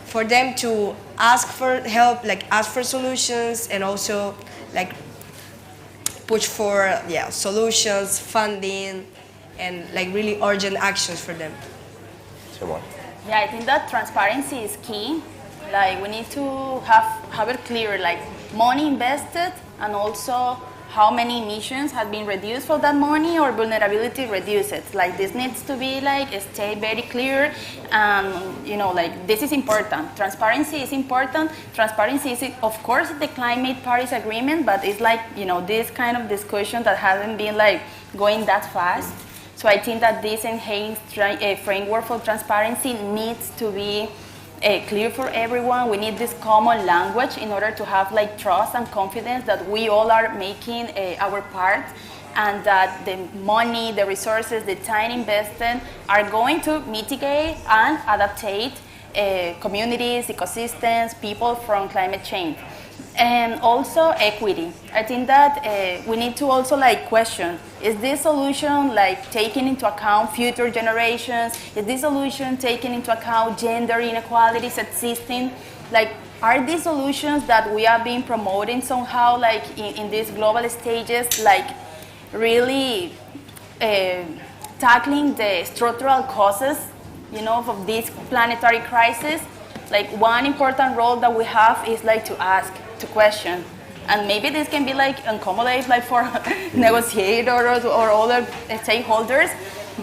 Speaker 5: for them to ask for help, like ask for solutions, and also like push for solutions, funding, and like really urgent actions for them.
Speaker 6: Yeah, I think that transparency is key. Like we need to have it clear, like money invested and also how many emissions have been reduced for that money or vulnerability reduced. Like this needs to be like stay very clear, and you know, like this is important. Transparency is important. Transparency is of course the climate Paris Agreement, but it's like, you know, this kind of discussion that hasn't been like going that fast. So I think that this enhanced framework for transparency needs to be clear for everyone. We need this common language in order to have like trust and confidence that we all are making our part, and that the money, the resources, the time invested are going to mitigate and adaptate communities, ecosystems, people from climate change. And also equity. I think that we need to also like question, is this solution like taking into account future generations? Is this solution taking into account gender inequalities existing? Like, are these solutions that we are being promoting somehow like in these global stages like really tackling the structural causes, you know, of this planetary crisis? Like one important role that we have is like to ask, to question, and maybe this can be like accommodate like for negotiators or other stakeholders,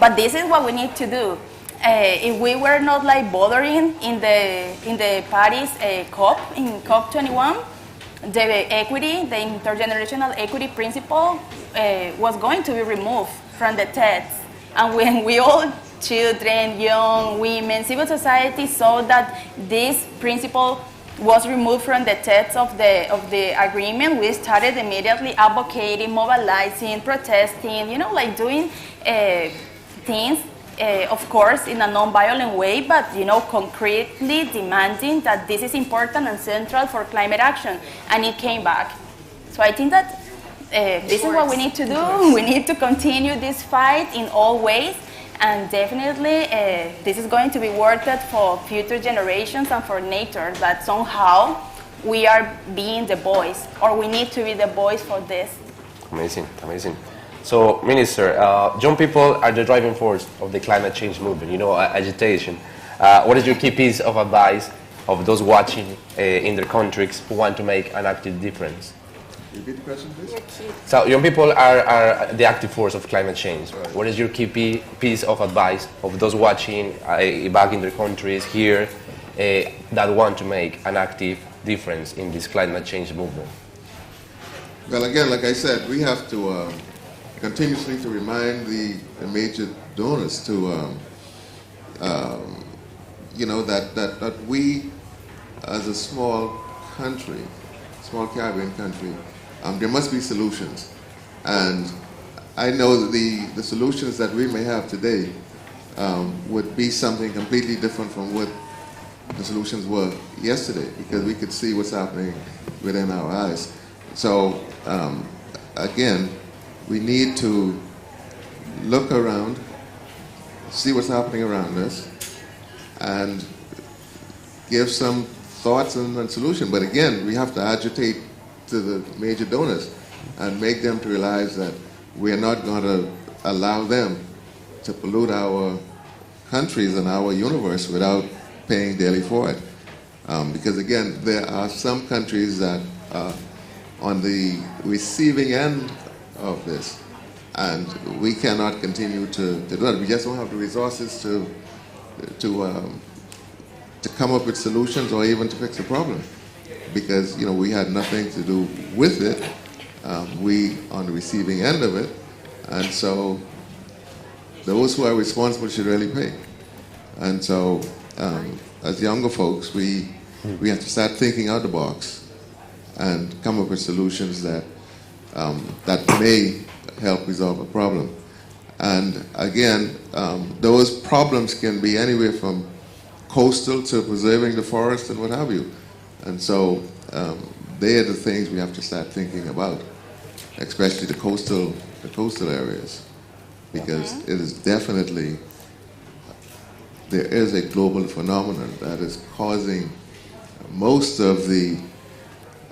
Speaker 6: but this is what we need to do. If we were not like bothering in the Paris COP, in COP21, the equity, the intergenerational equity principle was going to be removed from the text, and when we all, children, young, women, civil society saw that this principle was removed from the text of the agreement, we started immediately advocating, mobilizing, protesting, you know, like doing things, of course, in a non-violent way, but, you know, concretely demanding that this is important and central for climate action, and it came back. So I think that this is what we need to do. We need to continue this fight in all ways. And definitely, this is going to be worth it for future generations and for nature, that somehow we are being the voice, or we need to be the voice for this.
Speaker 3: Amazing, amazing. So, Minister, young people are the driving force of the climate change movement, you know, agitation. What is your key piece of advice of those watching in their countries who want to make an active difference?
Speaker 7: Repeat the question, please.
Speaker 3: So young people are the active force of climate change. Right. What is your key piece of advice of those watching back in their countries here that want to make an active difference in this climate change movement?
Speaker 7: Well, again, like I said, we have to continuously to remind the major donors to, you know, that we, as a small country, small Caribbean country, there must be solutions. And I know that the solutions that we may have today would be something completely different from what the solutions were yesterday, because we could see what's happening within our eyes. So again, we need to look around, see what's happening around us, and give some thoughts and solutions. But again, we have to agitate to the major donors and make them to realize that we are not going to allow them to pollute our countries and our universe without paying daily for it. Because again, there are some countries that are on the receiving end of this, and we cannot continue to do that. We just don't have the resources to come up with solutions or even to fix the problem, because, you know, we had nothing to do with it. We on the receiving end of it, and so those who are responsible should really pay. And so as younger folks, we have to start thinking out the box and come up with solutions that that may help resolve a problem. And again, those problems can be anywhere from coastal to preserving the forest and what have you. And so they are the things we have to start thinking about, especially the coastal areas, because it is definitely, there is a global phenomenon that is causing most of the,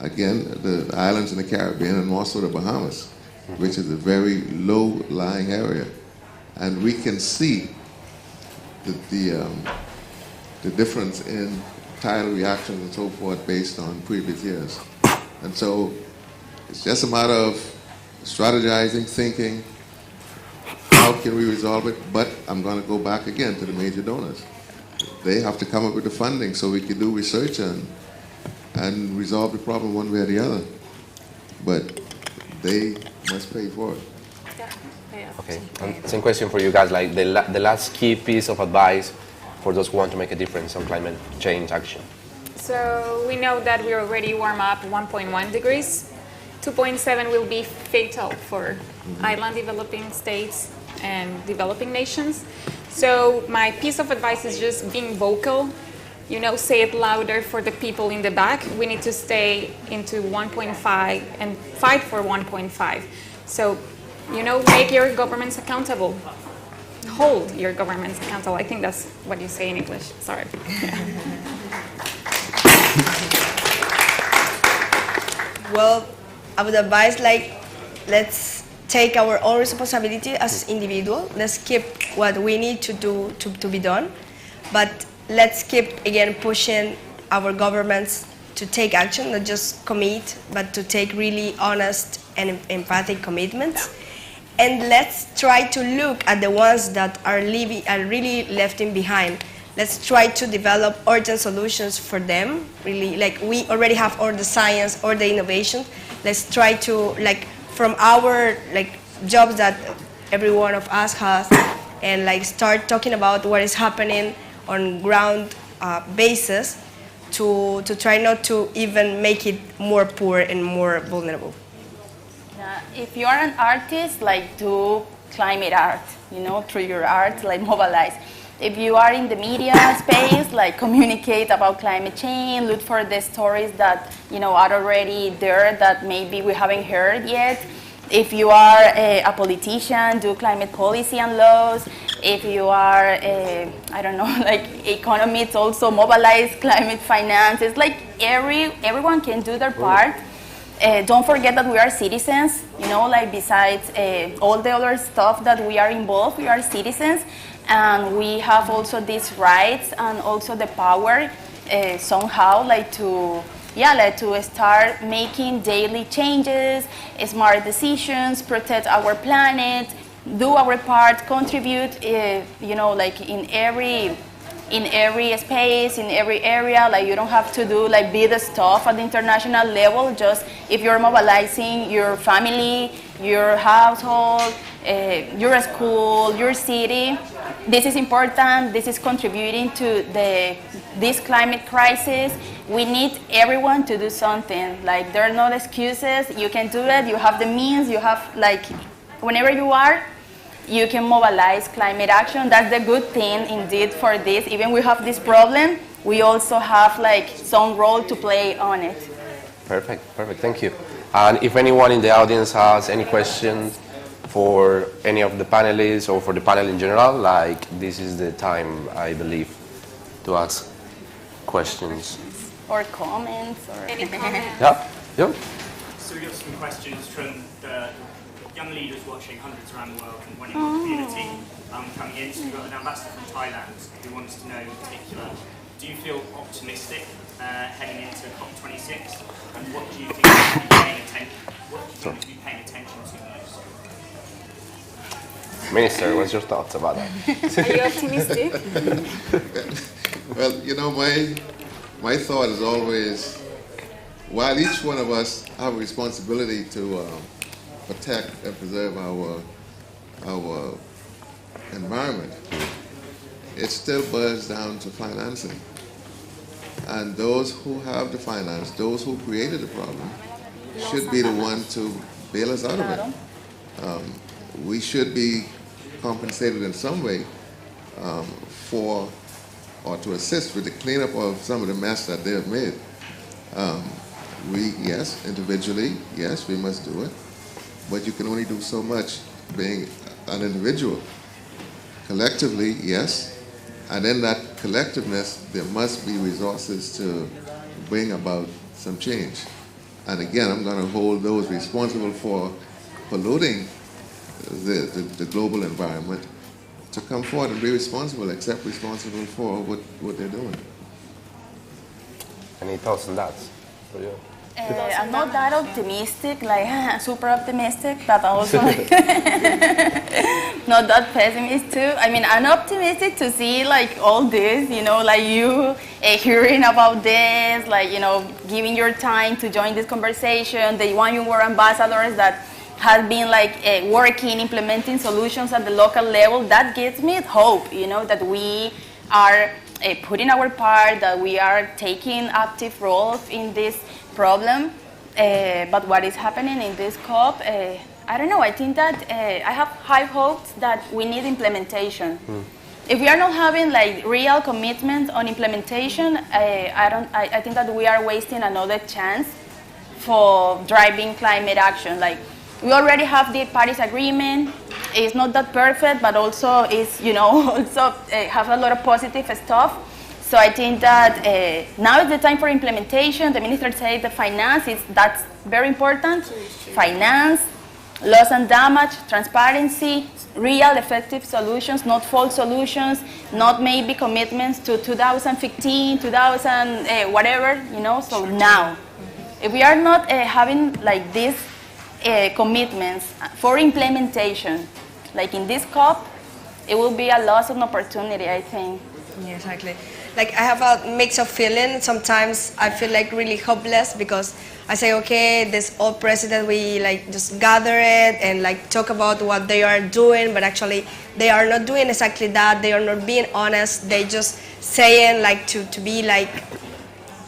Speaker 7: again, the islands in the Caribbean and also the Bahamas, which is a very low-lying area. And we can see the difference in tidal reactions and so forth based on previous years. And so it's just a matter of strategizing, thinking, how can we resolve it? But I'm going to go back again to the major donors. They have to come up with the funding so we can do research and resolve the problem one way or the other. But they must pay for it.
Speaker 3: Okay, and same question for you guys, like the last key piece of advice for those who want to make a difference on climate change action.
Speaker 4: So we know that we already warm up 1.1 degrees. 2.7 will be fatal for island developing states and developing nations. So my piece of advice is just being vocal. You know, say it louder for the people in the back. We need to stay into 1.5 and fight for 1.5. So, you know, make your governments accountable. Hold your governments accountable. I think that's what you say in English. Sorry.
Speaker 5: Well, I would advise, like, let's take our own responsibility as individuals. Let's keep what we need to do to be done. But let's keep, again, pushing our governments to take action, not just commit, but to take really honest and empathic commitments. And let's try to look at the ones that are really left behind. Let's try to develop urgent solutions for them. Really, like, we already have all the science or the innovation. Let's try to, like, from our jobs that every one of us has, and start talking about what is happening on ground basis to try not to even make it more poor and more vulnerable.
Speaker 6: If you are an artist, do climate art, through your art, mobilize. If you are in the media space, communicate about climate change, look for the stories that, are already there that maybe we haven't heard yet. If you are a politician, do climate policy and laws. If you are, economists, also mobilize climate finances. Everyone can do their part. Don't forget that we are citizens, besides all the other stuff that we are involved, we are citizens, and we have also these rights and also the power somehow to start making daily changes, smart decisions, protect our planet, do our part, contribute, in every space, in every area. You don't have to do big stuff at the international level. Just if you're mobilizing your family, your household, your school, your city, this is important. This is contributing to this climate crisis. We need everyone to do something. There are no excuses. You can do it. You have the means. You have whenever you are, you can mobilize climate action. That's the good thing indeed for this. Even we have this problem, we also have some role to play on it.
Speaker 3: Perfect, thank you. And if anyone in the audience has any questions for any of the panelists or for the panel in general, this is the time, I believe, to ask questions.
Speaker 6: Or comments, or
Speaker 4: any comments.
Speaker 3: Yeah.
Speaker 8: So we got some questions from the young leaders watching hundreds around the world and winning the community coming in. So we've got an ambassador from Thailand who wants to know in particular, do you feel optimistic heading into COP26? And what do you think we should be paying attention? What do you think we should be paying attention to most?
Speaker 3: Minister, what's your thoughts about that?
Speaker 4: Are you optimistic?
Speaker 7: Well, my thought is always, while each one of us have a responsibility to protect and preserve our environment, it still boils down to financing. And those who have the finance, those who created the problem, should be the one to bail us out of it. We should be compensated in some way for or to assist with the cleanup of some of the mess that they have made. Yes, individually, yes, we must do it. But you can only do so much being an individual. Collectively, yes. And in that collectiveness, there must be resources to bring about some change. And again, I'm going to hold those responsible for polluting the global environment to come forward and be responsible, accept responsible for what they're doing.
Speaker 3: Any thoughts on that for you?
Speaker 6: I'm not that optimistic, like super optimistic, but also not that pessimist too. I mean, I'm optimistic to see like all this, you know, like you hearing about this, like, you know, giving your time to join this conversation, the One Young World ambassadors that has been like working, implementing solutions at the local level. That gives me hope, you know, that we are putting our part, that we are taking active roles in this problem. But what is happening in this COP, I don't know. I think that I have high hopes that we need implementation. If we are not having like real commitment on implementation, I think that we are wasting another chance for driving climate action. Like, we already have the Paris Agreement. It's not that perfect, but also is, you know, also have a lot of positive stuff. So I think that now is the time for implementation. The minister said the finance, that's very important. Finance, loss and damage, transparency, real effective solutions, not false solutions, not maybe commitments to 2015, 2000, whatever, you know, so now. If we are not having like these commitments for implementation, like in this COP, it will be a loss of opportunity, I think.
Speaker 5: Yeah, exactly. Like, I have a mix of feelings. Sometimes I feel like really hopeless because I say, okay, this old president, we like just gather it and like talk about what they are doing, but actually they are not doing exactly that. They are not being honest. They just saying like to be like,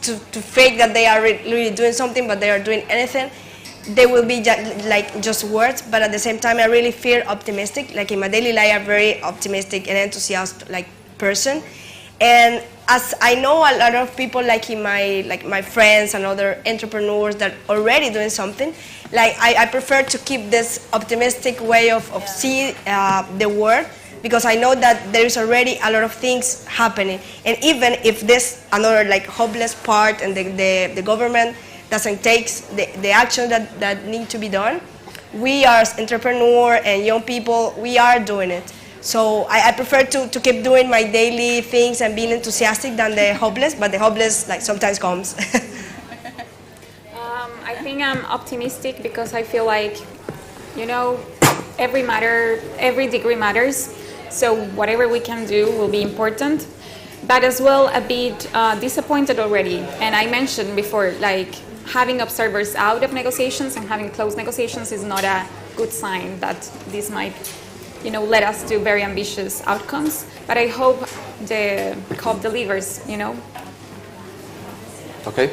Speaker 5: to fake that they are really doing something, but they are doing anything. They will be just words, but at the same time I really feel optimistic. Like in my daily life, I'm very optimistic and enthusiastic like person. And as I know a lot of people like in my friends and other entrepreneurs that are already doing something, like I prefer to keep this optimistic way of seeing the world, because I know that there is already a lot of things happening. And even if this another like hopeless part and the government doesn't take the action that need to be done, we as entrepreneurs and young people, we are doing it. So I prefer to keep doing my daily things and being enthusiastic than the hopeless, but the hopeless like sometimes comes.
Speaker 4: I think I'm optimistic because I feel like, you know, every degree matters. So whatever we can do will be important. But as well, a bit disappointed already. And I mentioned before, like, having observers out of negotiations and having closed negotiations is not a good sign that this might, you know, let us do very ambitious outcomes. But I hope the COP delivers, you know.
Speaker 3: Okay.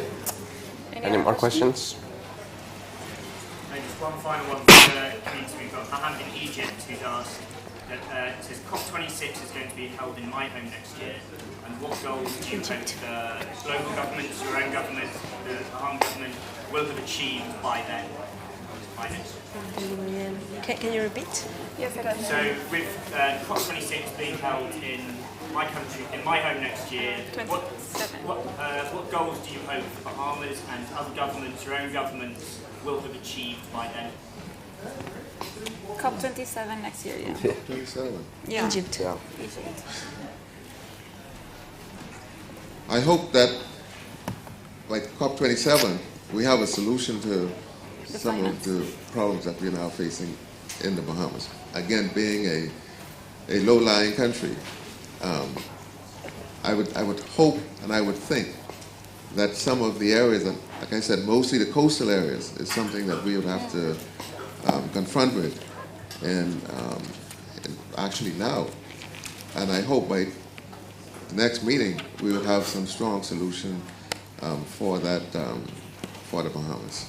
Speaker 3: Any more questions?
Speaker 8: Just one final one for the community. We've got Ahmed in Egypt who's asked that it says COP26 is going to be held in my home next year. And what goals do you hope the global governments, your own government, the Baham government will have achieved by then? By next year?
Speaker 5: Can you repeat?
Speaker 4: Yes, I can.
Speaker 8: So with COP26 being held in my country, in my home next year, what goals do you hope the Bahamas and other governments, your own governments, will have achieved by then?
Speaker 4: COP27 next year, yeah.
Speaker 7: 27.
Speaker 4: Yeah.
Speaker 5: Egypt.
Speaker 3: Yeah.
Speaker 4: Egypt.
Speaker 7: I hope that, like COP27, we have a solution to some of the problems that we're now facing in the Bahamas. Again, being a low-lying country, I would hope and I would think that some of the areas, that, like I said, mostly the coastal areas, is something that we would have to confront with, and actually now. And I hope by the next meeting we will have some strong solution for that, for the Bahamas.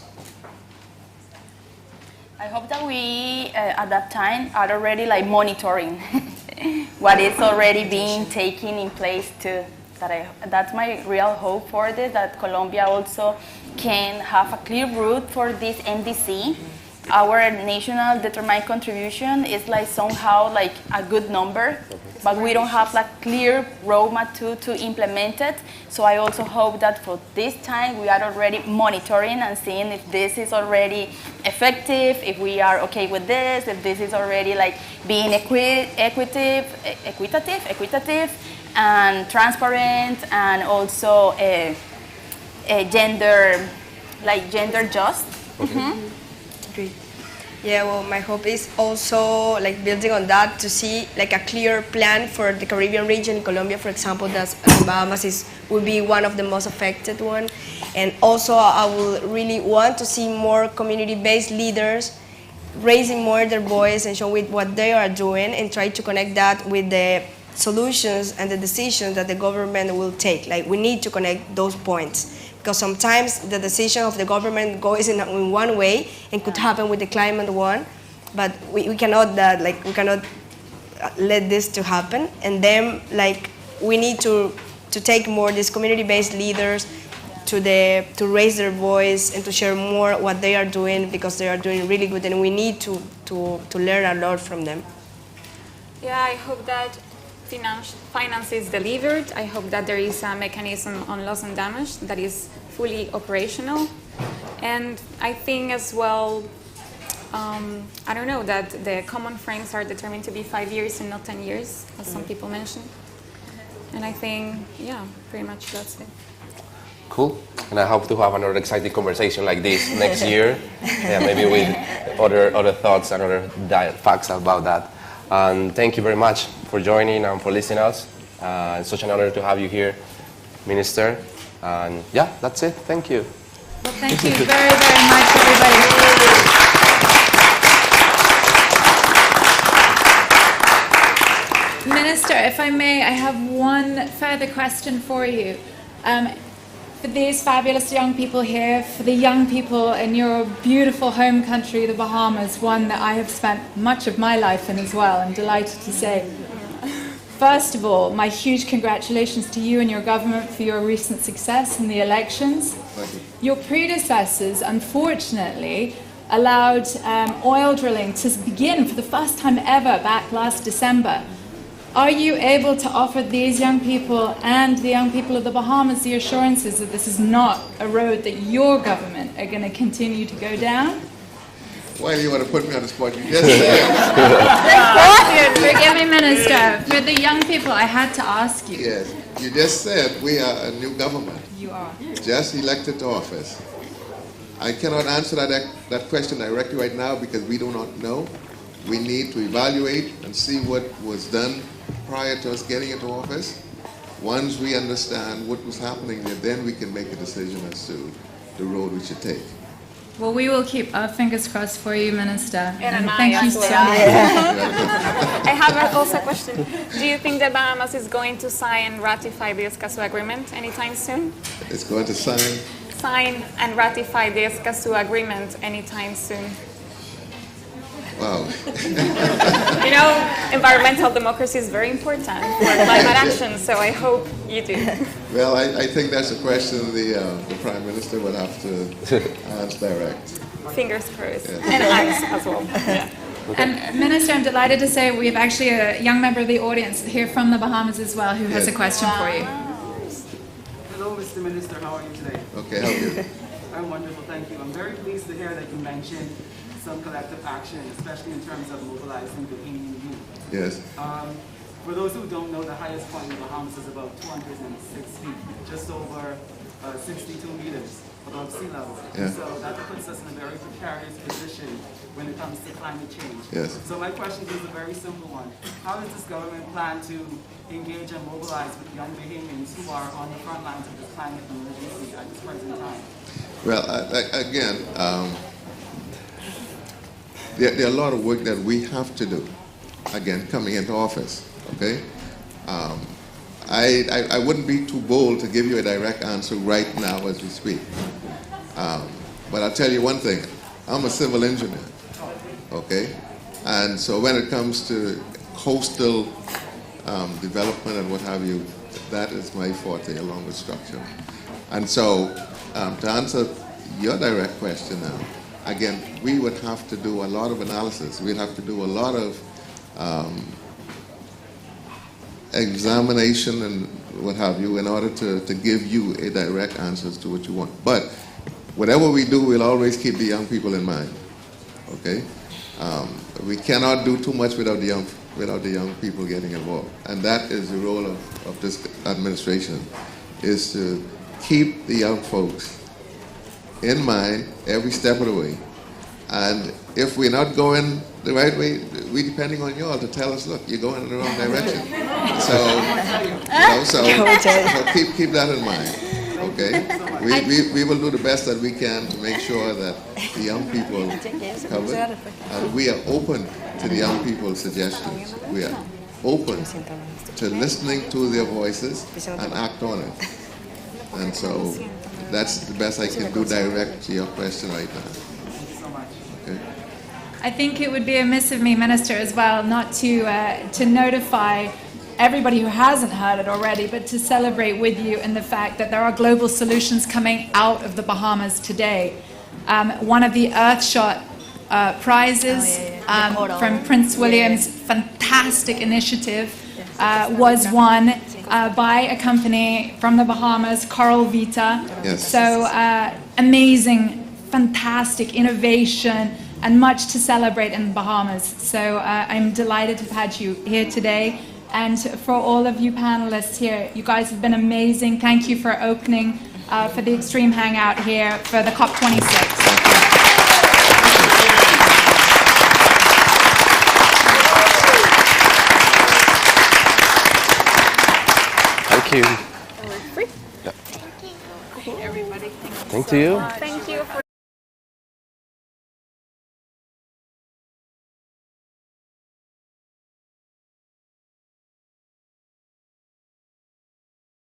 Speaker 6: I hope that we, at that time, are already like monitoring what is already being taken in place too. That's my real hope for this, that Colombia also can have a clear route for this NDC. Our national determined contribution is like somehow like a good number, but we don't have like clear roadmap to implement it. So I also hope that for this time we are already monitoring and seeing if this is already effective, if we are okay with this, if this is already like being equitative and transparent, and also gender like gender just.
Speaker 5: Great. Yeah, well, my hope is also like building on that to see like a clear plan for the Caribbean region. Colombia, for example, that's Bahamas will be one of the most affected one. And also I will really want to see more community-based leaders raising more their voice and showing what they are doing and try to connect that with the solutions and the decisions that the government will take. Like we need to connect those points. Because sometimes the decision of the government goes in one way and could happen with the climate one, but we cannot let this to happen. And then like we need to take more these community-based leaders to raise their voice and to share more what they are doing, because they are doing really good and we need to learn a lot from them.
Speaker 4: Yeah, I hope that finance is delivered. I hope that there is a mechanism on loss and damage that is fully operational. And I think as well, I don't know, that the common frames are determined to be 5 years and not 10 years, as some people mentioned. And I think, yeah, pretty much that's it.
Speaker 3: Cool. And I hope to have another exciting conversation like this next year. Yeah, maybe with other thoughts and other facts about that. And thank you very much for joining and for listening to us. It's such an honor to have you here, Minister. And yeah, that's it. Thank you.
Speaker 1: Well, thank you very, very much, everybody. Minister, if I may, I have one further question for you. For these fabulous young people here, for the young people in your beautiful home country, the Bahamas, one that I have spent much of my life in as well, I'm delighted to say. First of all, my huge congratulations to you and your government for your recent success in the elections.
Speaker 7: Thank you.
Speaker 1: Your predecessors, unfortunately, allowed oil drilling to begin for the first time ever back last December. Are you able to offer these young people and the young people of the Bahamas the assurances that this is not a road that your government are going to continue to go down?
Speaker 7: Why do you want to put me on the spot? You just said.
Speaker 1: Forgive me, Minister. For the young people, I had to ask you.
Speaker 7: Yes, you just said we are a new government.
Speaker 1: You are.
Speaker 7: Just elected to office. I cannot answer that question directly right now because we do not know. We need to evaluate and see what was done prior to us getting into office. Once we understand what was happening there, then we can make a decision as to the road we should take.
Speaker 1: Well, we will keep our fingers crossed for you, Minister.
Speaker 4: And
Speaker 1: thank you so much.
Speaker 4: I have also a question. Do you think that Bahamas is going to sign and ratify the Escazú Agreement anytime soon?
Speaker 7: It's going to
Speaker 4: Sign and ratify the Escazú Agreement anytime soon.
Speaker 7: Wow.
Speaker 4: You know, environmental democracy is very important for climate action, so I hope you do.
Speaker 7: Well, I think that's a question the Prime Minister will have to answer direct.
Speaker 4: Fingers crossed.
Speaker 7: Yeah.
Speaker 4: And eyes as well. Yeah.
Speaker 1: And Minister, I'm delighted to say we have actually a young member of the audience here from the Bahamas as well who has a question for you.
Speaker 9: Hello, Mr. Minister. How are you today?
Speaker 7: Okay, how are you?
Speaker 9: I'm wonderful, thank you. I'm very pleased to hear that you mentioned some collective action, especially in terms of mobilizing the Bahamian youth.
Speaker 7: Yes.
Speaker 9: For those who don't know, the highest point in the Bahamas is about 206 feet, just over 62 meters above sea level.
Speaker 7: Yeah.
Speaker 9: So that puts us in a very precarious position when it comes to climate change.
Speaker 7: Yes.
Speaker 9: So my question is a very simple one. How does this government plan to engage and mobilize with young Bahamians who are on the front lines of this climate emergency at this present time?
Speaker 7: Well, again, there are a lot of work that we have to do, again, coming into office, okay? I wouldn't be too bold to give you a direct answer right now as we speak. But I'll tell you one thing, I'm a civil engineer, okay? And so when it comes to coastal development and what have you, that is my forte along with structure. And so to answer your direct question now, again, we would have to do a lot of analysis. We'd have to do a lot of examination and what have you in order to give you a direct answer to what you want. But whatever we do, we'll always keep the young people in mind, okay? We cannot do too much without the young people getting involved. And that is the role of this administration, is to keep the young folks in mind every step of the way. And if we're not going the right way, we're depending on y'all to tell us, look, you're going in the wrong direction. So keep that in mind, okay? We will do the best that we can to make sure that the young people covered, and we are open to the young people's suggestions. We are open to listening to their voices and act on it. And so that's the best I can do direct to your question right now. Okay.
Speaker 1: I think it would be amiss of me, Minister, as well, not to notify everybody who hasn't heard it already, but to celebrate with you in the fact that there are global solutions coming out of the Bahamas today. One of the Earthshot prizes from Prince William's fantastic initiative was won by a company from the Bahamas, Coral Vita.
Speaker 7: Yes.
Speaker 1: So amazing, fantastic innovation, and much to celebrate in the Bahamas. So I'm delighted to have had you here today. And for all of you panelists here, you guys have been amazing. Thank you for opening for the Extreme Hangout here for the COP26.
Speaker 3: Thank you.
Speaker 4: Free.
Speaker 3: Thank you.
Speaker 4: Thank you for